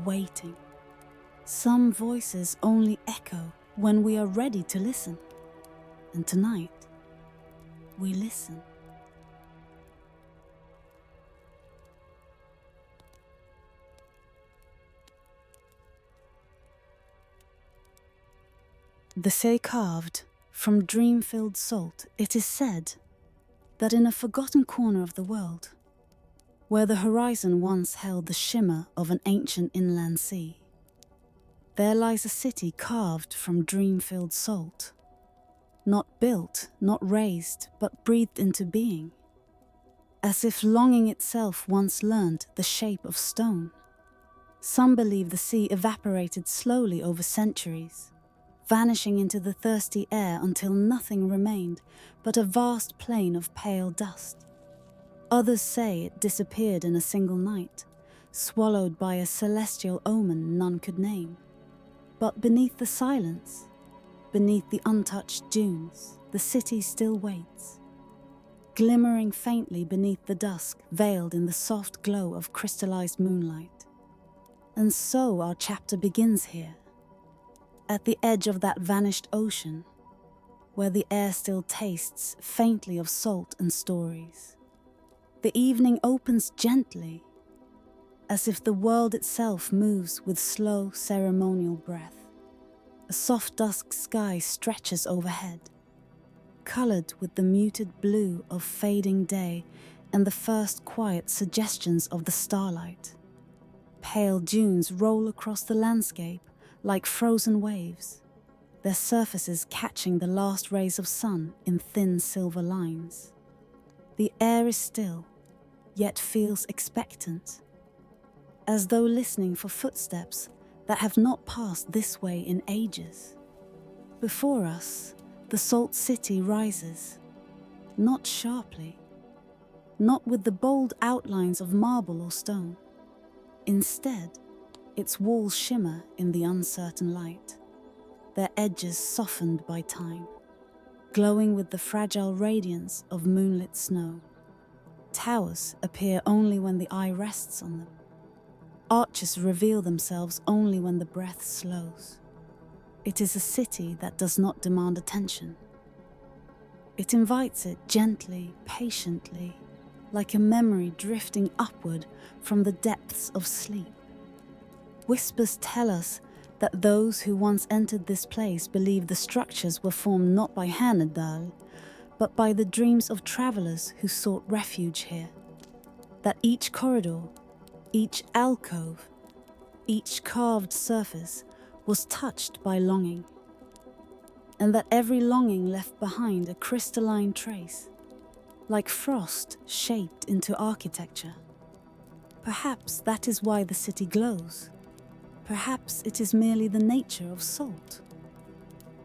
waiting. Some voices only echo when we are ready to listen. And tonight, we listen. The say carved from dream-filled salt, it is said that in a forgotten corner of the world, where the horizon once held the shimmer of an ancient inland sea, there lies a city carved from dream-filled salt, not built, not raised, but breathed into being, as if longing itself once learned the shape of stone. Some believe the sea evaporated slowly over centuries, vanishing into the thirsty air until nothing remained but a vast plain of pale dust. Others say it disappeared in a single night, swallowed by a celestial omen none could name. But beneath the silence, beneath the untouched dunes, the city still waits, glimmering faintly beneath the dusk, veiled in the soft glow of crystallized moonlight. And so our chapter begins here, at the edge of that vanished ocean, where the air still tastes faintly of salt and stories. The evening opens gently, as if the world itself moves with slow ceremonial breath. A soft dusk sky stretches overhead, colored with the muted blue of fading day and the first quiet suggestions of the starlight. Pale dunes roll across the landscape like frozen waves, their surfaces catching the last rays of sun in thin silver lines. The air is still, yet feels expectant, as though listening for footsteps that have not passed this way in ages. Before us, the salt city rises, not sharply, not with the bold outlines of marble or stone. Instead, its walls shimmer in the uncertain light, their edges softened by time, glowing with the fragile radiance of moonlit snow. Towers appear only when the eye rests on them. Arches reveal themselves only when the breath slows. It is a city that does not demand attention. It invites it gently, patiently, like a memory drifting upward from the depths of sleep. Whispers tell us that those who once entered this place believed the structures were formed not by Hanedal, but by the dreams of travelers who sought refuge here. That each corridor, each alcove, each carved surface was touched by longing, and that every longing left behind a crystalline trace, like frost shaped into architecture. Perhaps that is why the city glows. Perhaps it is merely the nature of salt.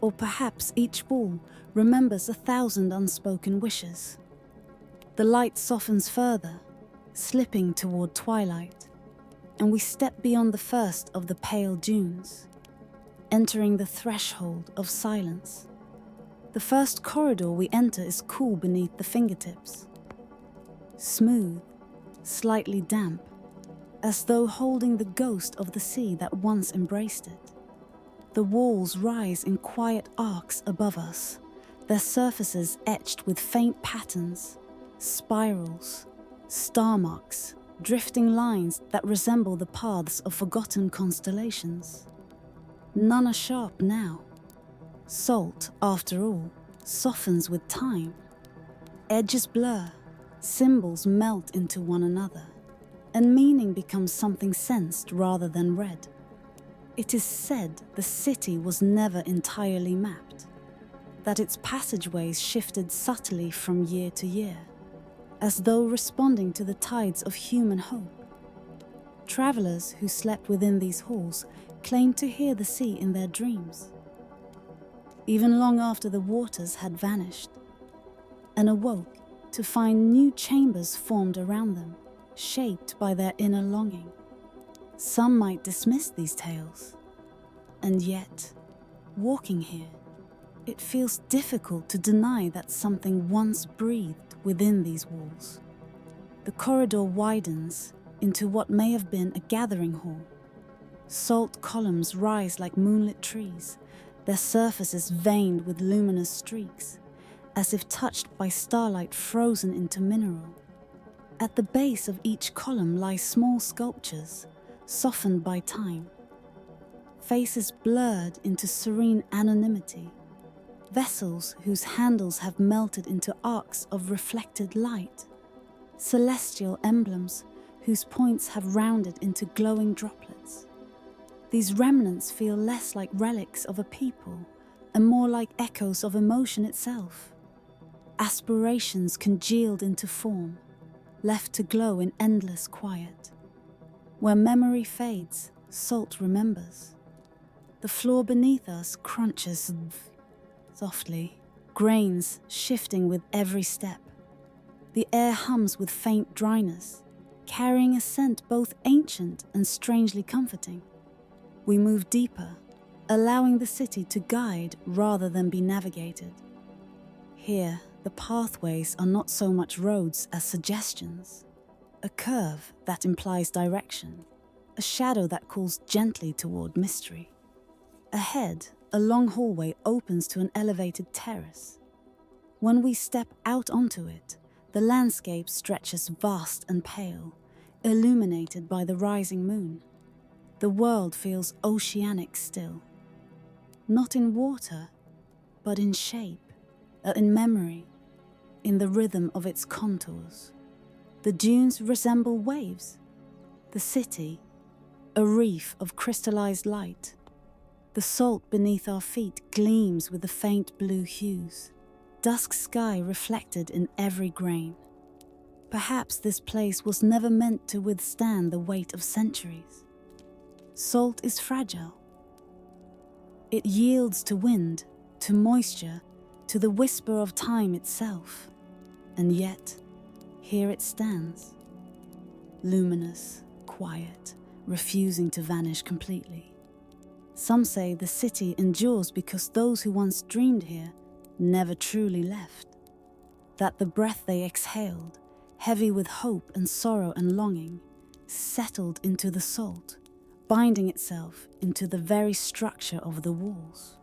Or perhaps each wall remembers 1,000 unspoken wishes. The light softens further, slipping toward twilight, and we step beyond the first of the pale dunes, entering the threshold of silence. The first corridor we enter is cool beneath the fingertips. Smooth, slightly damp, as though holding the ghost of the sea that once embraced it. The walls rise in quiet arcs above us, their surfaces etched with faint patterns, spirals, star marks, drifting lines that resemble the paths of forgotten constellations. None are sharp now. Salt, after all, softens with time. Edges blur, symbols melt into one another, and meaning becomes something sensed rather than read. It is said the city was never entirely mapped, that its passageways shifted subtly from year to year, as though responding to the tides of human hope. Travelers who slept within these halls claimed to hear the sea in their dreams, even long after the waters had vanished, and awoke to find new chambers formed around them, shaped by their inner longing. Some might dismiss these tales, and yet, walking here, it feels difficult to deny that something once breathed within these walls. The corridor widens into what may have been a gathering hall. Salt columns rise like moonlit trees, their surfaces veined with luminous streaks, as if touched by starlight frozen into mineral. At the base of each column lie small sculptures, softened by time. Faces blurred into serene anonymity. Vessels whose handles have melted into arcs of reflected light. Celestial emblems whose points have rounded into glowing droplets. These remnants feel less like relics of a people and more like echoes of emotion itself. Aspirations congealed into form, left to glow in endless quiet. Where memory fades, salt remembers. The floor beneath us crunches softly, grains shifting with every step. The air hums with faint dryness, carrying a scent both ancient and strangely comforting. We move deeper, allowing the city to guide rather than be navigated. Here, the pathways are not so much roads as suggestions. A curve that implies direction, a shadow that calls gently toward mystery. Ahead, a long hallway opens to an elevated terrace. When we step out onto it, the landscape stretches vast and pale, illuminated by the rising moon. The world feels oceanic still. Not in water, but in shape, in memory, in the rhythm of its contours. The dunes resemble waves. The city, a reef of crystallized light. The salt beneath our feet gleams with the faint blue hues. Dusk sky reflected in every grain. Perhaps this place was never meant to withstand the weight of centuries. Salt is fragile. It yields to wind, to moisture, to the whisper of time itself. And yet, here it stands, luminous, quiet, refusing to vanish completely. Some say the city endures because those who once dreamed here never truly left. That the breath they exhaled, heavy with hope and sorrow and longing, settled into the salt, binding itself into the very structure of the walls.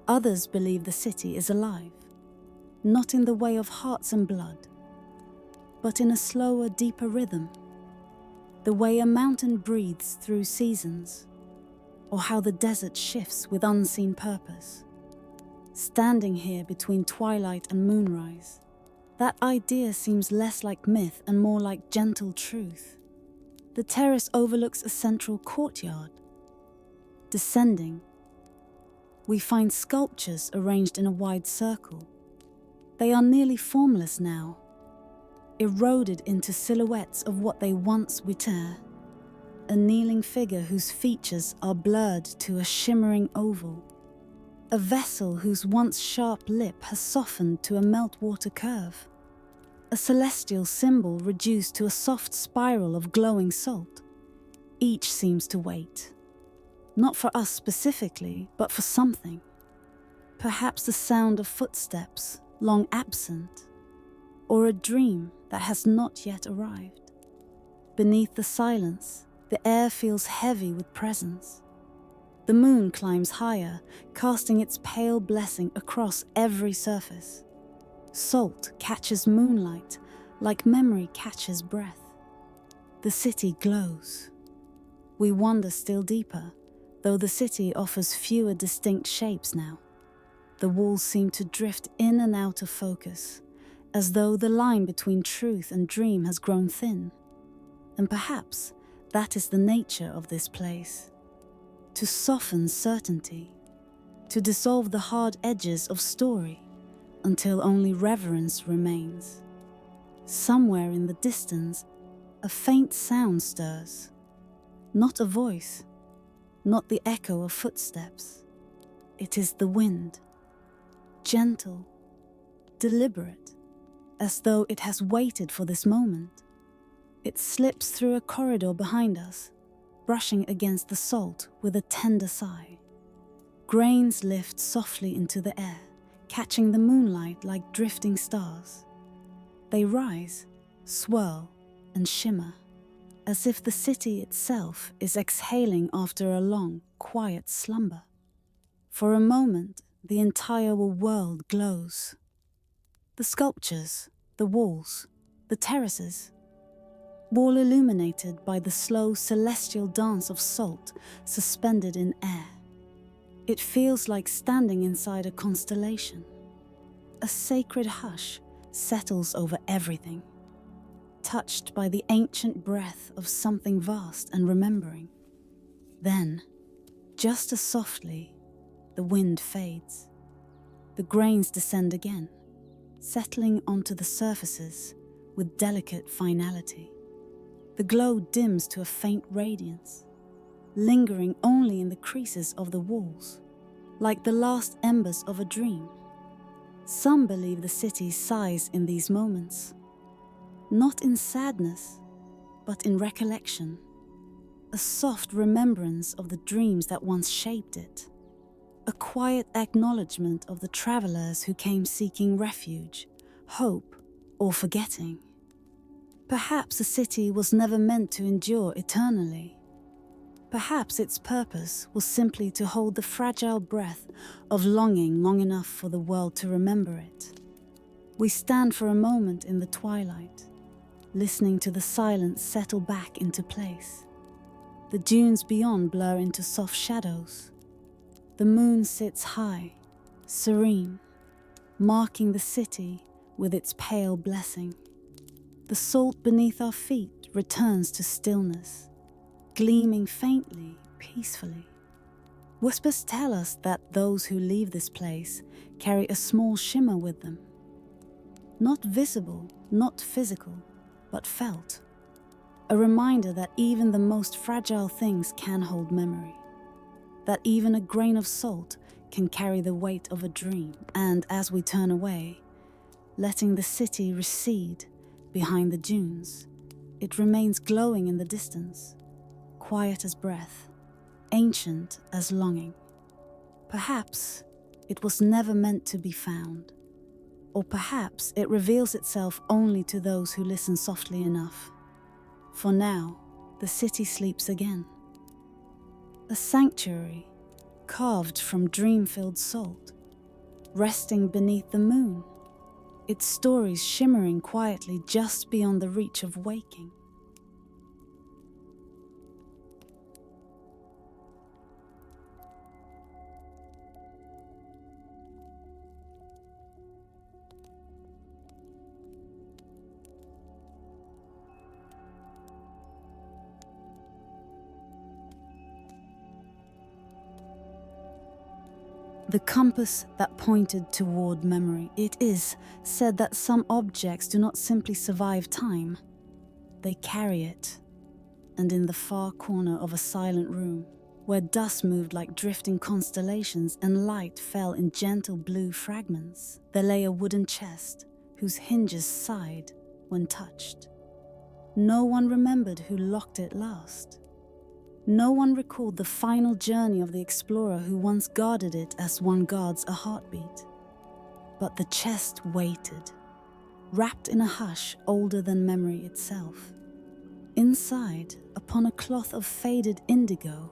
Others believe the city is alive, not in the way of hearts and blood, but in a slower, deeper rhythm, the way a mountain breathes through seasons, or how the desert shifts with unseen purpose. Standing here between twilight and moonrise, that idea seems less like myth and more like gentle truth. The terrace overlooks a central courtyard. Descending, we find sculptures arranged in a wide circle. They are nearly formless now, eroded into silhouettes of what they once were. A kneeling figure whose features are blurred to a shimmering oval. A vessel whose once sharp lip has softened to a meltwater curve. A celestial symbol reduced to a soft spiral of glowing salt. Each seems to wait. Not for us specifically, but for something. Perhaps the sound of footsteps, long absent, or a dream that has not yet arrived. Beneath the silence, the air feels heavy with presence. The moon climbs higher, casting its pale blessing across every surface. Salt catches moonlight like memory catches breath. The city glows. We wander still deeper, though the city offers fewer distinct shapes now. The walls seem to drift in and out of focus, as though the line between truth and dream has grown thin. And perhaps that is the nature of this place. To soften certainty, to dissolve the hard edges of story until only reverence remains. Somewhere in the distance, a faint sound stirs. Not a voice, not the echo of footsteps. It is the wind, gentle, deliberate, as though it has waited for this moment. It slips through a corridor behind us, brushing against the salt with a tender sigh. Grains lift softly into the air, catching the moonlight like drifting stars. They rise, swirl, and shimmer, as if the city itself is exhaling after a long, quiet slumber. For a moment, the entire world glows. The sculptures, the walls, the terraces, all illuminated by the slow celestial dance of salt suspended in air. It feels like standing inside a constellation. A sacred hush settles over everything, touched by the ancient breath of something vast and remembering. Then, just as softly, the wind fades. The grains descend again, settling onto the surfaces with delicate finality. The glow dims to a faint radiance, lingering only in the creases of the walls, like the last embers of a dream. Some believe the city sighs in these moments, not in sadness, but in recollection, a soft remembrance of the dreams that once shaped it, a quiet acknowledgement of the travelers who came seeking refuge, hope, or forgetting. Perhaps a city was never meant to endure eternally. Perhaps its purpose was simply to hold the fragile breath of longing long enough for the world to remember it. We stand for a moment in the twilight, listening to the silence settle back into place. The dunes beyond blur into soft shadows. The moon sits high, serene, marking the city with its pale blessing. The salt beneath our feet returns to stillness, gleaming faintly, peacefully. Whispers tell us that those who leave this place carry a small shimmer with them. Not visible, not physical, but felt. a reminder that even the most fragile things can hold memory, that even a grain of salt can carry the weight of a dream. And as we turn away, letting the city recede behind the dunes, it remains glowing in the distance, quiet as breath, ancient as longing. Perhaps it was never meant to be found, or perhaps it reveals itself only to those who listen softly enough. For now, the city sleeps again. A sanctuary carved from dream-filled salt, resting beneath the moon, its stories shimmering quietly just beyond the reach of waking. The compass that pointed toward memory. It is said that some objects do not simply survive time, they carry it. And in the far corner of a silent room, where dust moved like drifting constellations and light fell in gentle blue fragments, there lay a wooden chest whose hinges sighed when touched. No one remembered who locked it last. No one recalled the final journey of the explorer who once guarded it as one guards a heartbeat. But the chest waited, wrapped in a hush older than memory itself. Inside, upon a cloth of faded indigo,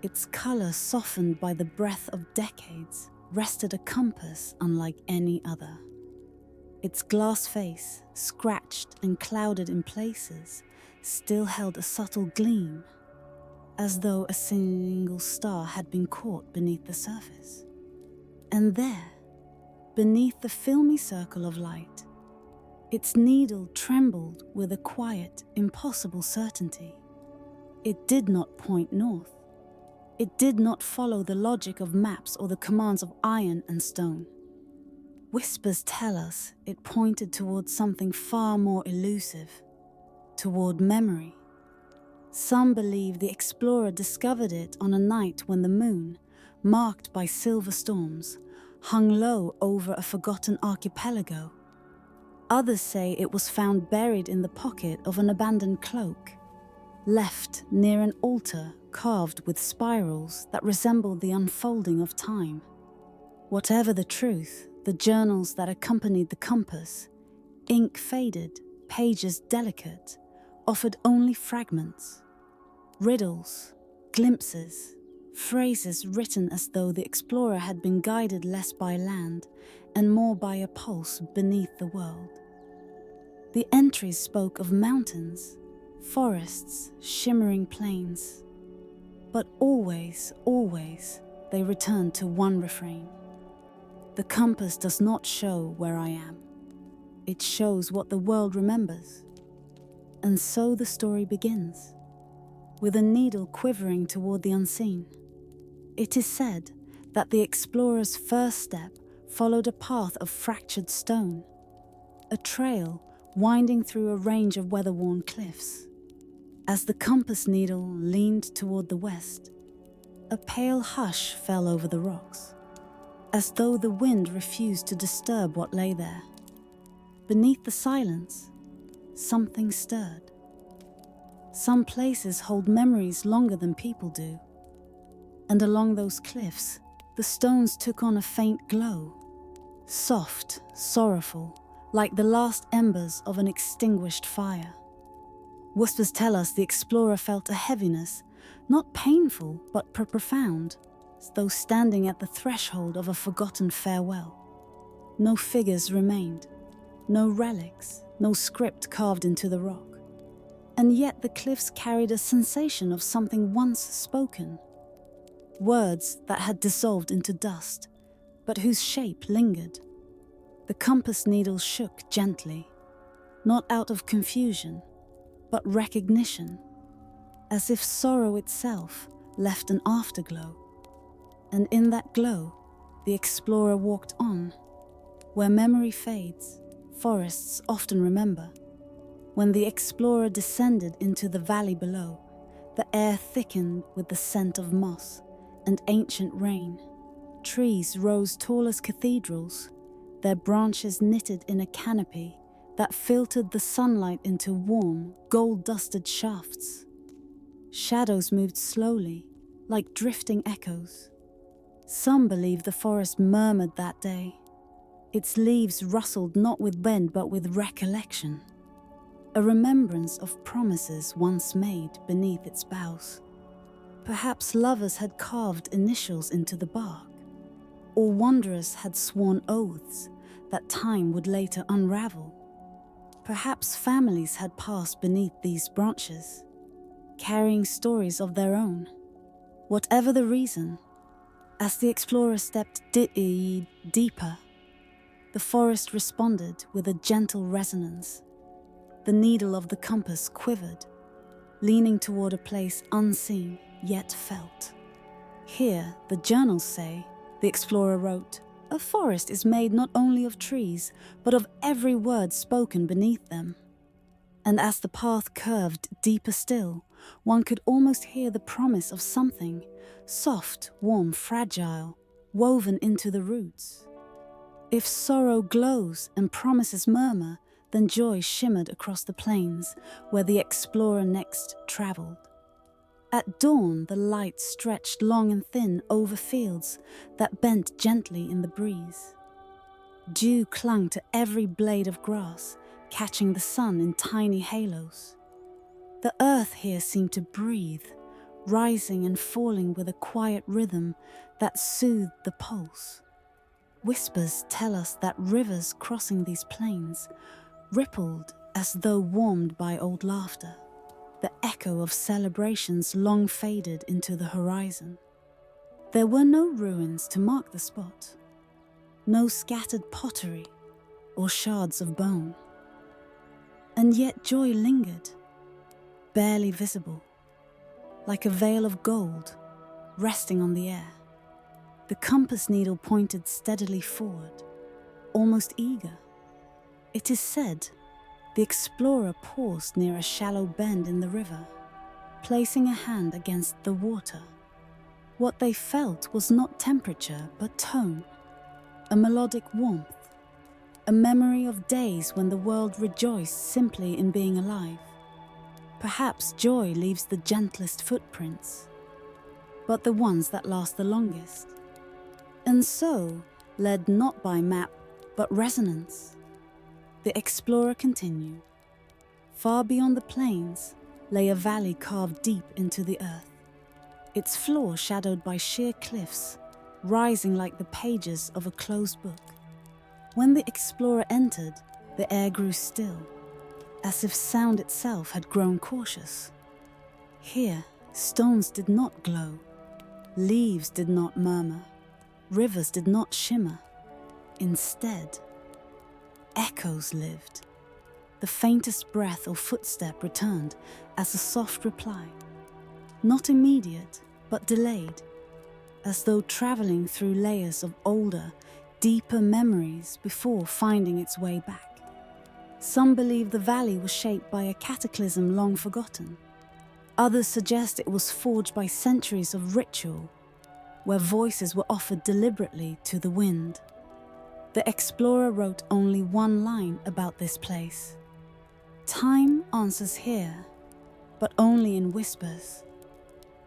its color softened by the breath of decades, rested a compass unlike any other. Its glass face, scratched and clouded in places, still held a subtle gleam, as though a single star had been caught beneath the surface. And there, beneath the filmy circle of light, its needle trembled with a quiet, impossible certainty. It did not point north. It did not follow the logic of maps or the commands of iron and stone. Whispers tell us it pointed towards something far more elusive, toward memory. Some believe the explorer discovered it on a night when the moon, marked by silver storms, hung low over a forgotten archipelago. Others say it was found buried in the pocket of an abandoned cloak, left near an altar carved with spirals that resembled the unfolding of time. Whatever the truth, the journals that accompanied the compass, ink faded, pages delicate, offered only fragments, riddles, glimpses, phrases written as though the explorer had been guided less by land and more by a pulse beneath the world. The entries spoke of mountains, forests, shimmering plains, but always, always, they returned to one refrain. The compass does not show where I am. It shows what the world remembers. And so the story begins, with a needle quivering toward the unseen. It is said that the explorer's first step followed a path of fractured stone, a trail winding through a range of weather-worn cliffs. As the compass needle leaned toward the west, a pale hush fell over the rocks, as though the wind refused to disturb what lay there. Beneath the silence, something stirred. Some places hold memories longer than people do, and along those cliffs, the stones took on a faint glow, soft, sorrowful, like the last embers of an extinguished fire. Whispers tell us the explorer felt a heaviness, not painful but profound, as though standing at the threshold of a forgotten farewell. No figures remained, no relics, no script carved into the rock. And yet the cliffs carried a sensation of something once spoken. Words that had dissolved into dust, but whose shape lingered. The compass needle shook gently, not out of confusion, but recognition, as if sorrow itself left an afterglow. And in that glow, the explorer walked on. Where memory fades, forests often remember. When the explorer descended into the valley below, the air thickened with the scent of moss and ancient rain. Trees rose tall as cathedrals, their branches knitted in a canopy that filtered the sunlight into warm, gold-dusted shafts. Shadows moved slowly, like drifting echoes. Some believe the forest murmured that day. Its leaves rustled not with wind but with recollection, a remembrance of promises once made beneath its boughs. Perhaps lovers had carved initials into the bark, or wanderers had sworn oaths that time would later unravel. Perhaps families had passed beneath these branches, carrying stories of their own. Whatever the reason, as the explorer stepped deeper, the forest responded with a gentle resonance. The needle of the compass quivered, leaning toward a place unseen yet felt. Here, the journals say, the explorer wrote, a forest is made not only of trees, but of every word spoken beneath them. And as the path curved deeper still, one could almost hear the promise of something, soft, warm, fragile, woven into the roots. If sorrow glows and promises murmur, then joy shimmered across the plains where the explorer next traveled. At dawn, the light stretched long and thin over fields that bent gently in the breeze. Dew clung to every blade of grass, catching the sun in tiny halos. The earth here seemed to breathe, rising and falling with a quiet rhythm that soothed the pulse. Whispers tell us that rivers crossing these plains rippled as though warmed by old laughter. The echo of celebrations long faded into the horizon. There were no ruins to mark the spot, no scattered pottery or shards of bone. And yet joy lingered, barely visible, like a veil of gold resting on the air. The compass needle pointed steadily forward, almost eager. It is said the explorer paused near a shallow bend in the river, placing a hand against the water. What they felt was not temperature but tone, a melodic warmth, a memory of days when the world rejoiced simply in being alive. Perhaps joy leaves the gentlest footprints, but the ones that last the longest. And so, led not by map but resonance, the explorer continued. Far beyond the plains lay a valley carved deep into the earth, its floor shadowed by sheer cliffs, rising like the pages of a closed book. When the explorer entered, the air grew still, as if sound itself had grown cautious. Here, stones did not glow, leaves did not murmur, rivers did not shimmer. Instead, echoes lived. The faintest breath or footstep returned as a soft reply, not immediate, but delayed, as though traveling through layers of older, deeper memories before finding its way back. Some believe the valley was shaped by a cataclysm long forgotten. Others suggest it was forged by centuries of ritual, where voices were offered deliberately to the wind. The explorer wrote only one line about this place. Time answers here, but only in whispers.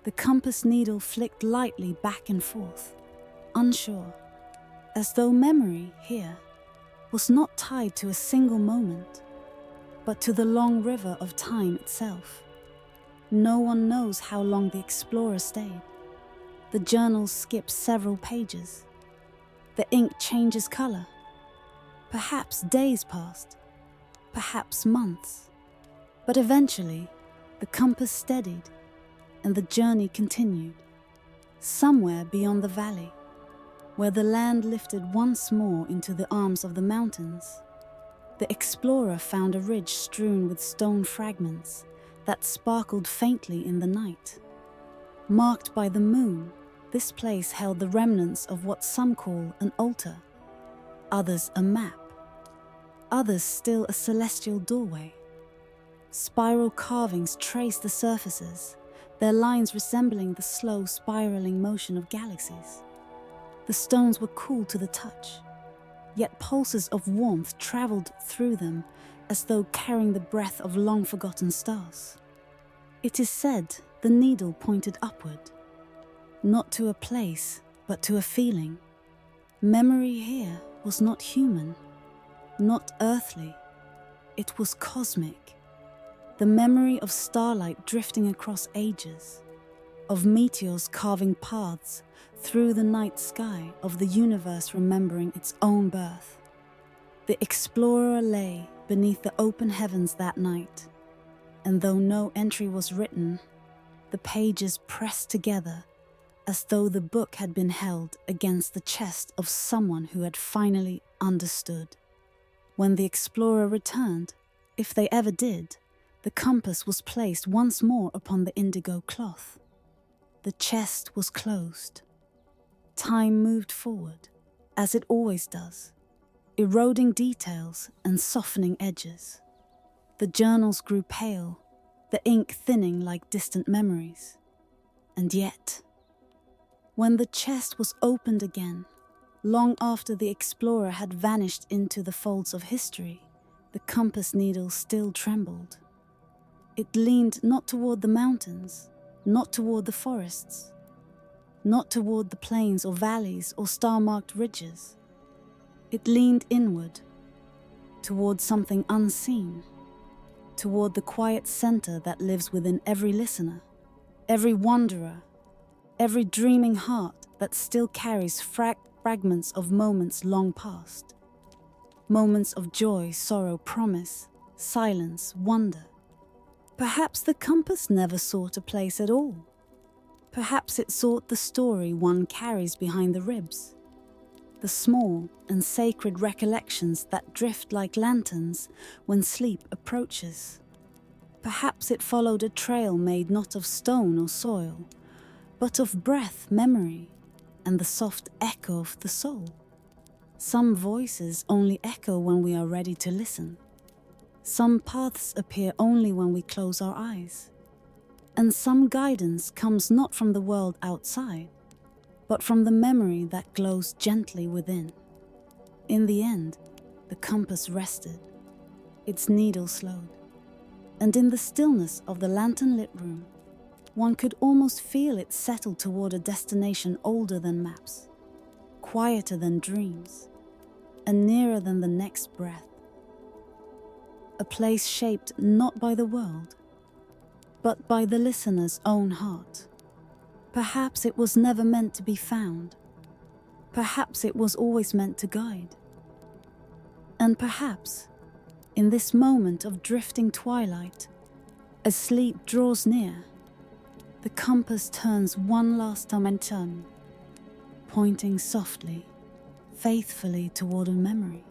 The compass needle flicked lightly back and forth, unsure, as though memory here was not tied to a single moment, but to the long river of time itself. No one knows how long the explorer stayed. The journal skips several pages. The ink changes color. Perhaps days passed, perhaps months. But eventually, the compass steadied and the journey continued. Somewhere beyond the valley, where the land lifted once more into the arms of the mountains, the explorer found a ridge strewn with stone fragments that sparkled faintly in the night. Marked by the moon, this place held the remnants of what some call an altar, others a map, others still a celestial doorway. Spiral carvings trace the surfaces, their lines resembling the slow spiraling motion of galaxies. The stones were cool to the touch, yet pulses of warmth traveled through them as though carrying the breath of long-forgotten stars. It is said the needle pointed upward, not to a place, but to a feeling. Memory here was not human, not earthly. It was cosmic. The memory of starlight drifting across ages, of meteors carving paths through the night sky, of the universe remembering its own birth. The explorer lay beneath the open heavens that night, and though no entry was written, the pages pressed together as though the book had been held against the chest of someone who had finally understood. When the explorer returned, if they ever did, the compass was placed once more upon the indigo cloth. The chest was closed. Time moved forward, as it always does, eroding details and softening edges. The journals grew pale, the ink thinning like distant memories. And yet, when the chest was opened again, long after the explorer had vanished into the folds of history, the compass needle still trembled. It leaned not toward the mountains, not toward the forests, not toward the plains or valleys or star-marked ridges. It leaned inward, toward something unseen, toward the quiet center that lives within every listener, every wanderer, every dreaming heart that still carries fragments of moments long past. Moments of joy, sorrow, promise, silence, wonder. Perhaps the compass never sought a place at all. Perhaps it sought the story one carries behind the ribs, the small and sacred recollections that drift like lanterns when sleep approaches. Perhaps it followed a trail made not of stone or soil, but of breath, memory, and the soft echo of the soul. Some voices only echo when we are ready to listen. Some paths appear only when we close our eyes. And some guidance comes not from the world outside, but from the memory that glows gently within. In the end, the compass rested, its needle slowed, and in the stillness of the lantern-lit room, one could almost feel it settle toward a destination older than maps, quieter than dreams, and nearer than the next breath. A place shaped not by the world, but by the listener's own heart. Perhaps it was never meant to be found. Perhaps it was always meant to guide. And perhaps, in this moment of drifting twilight, as sleep draws near, the compass turns one last time and pointing softly, faithfully toward a memory.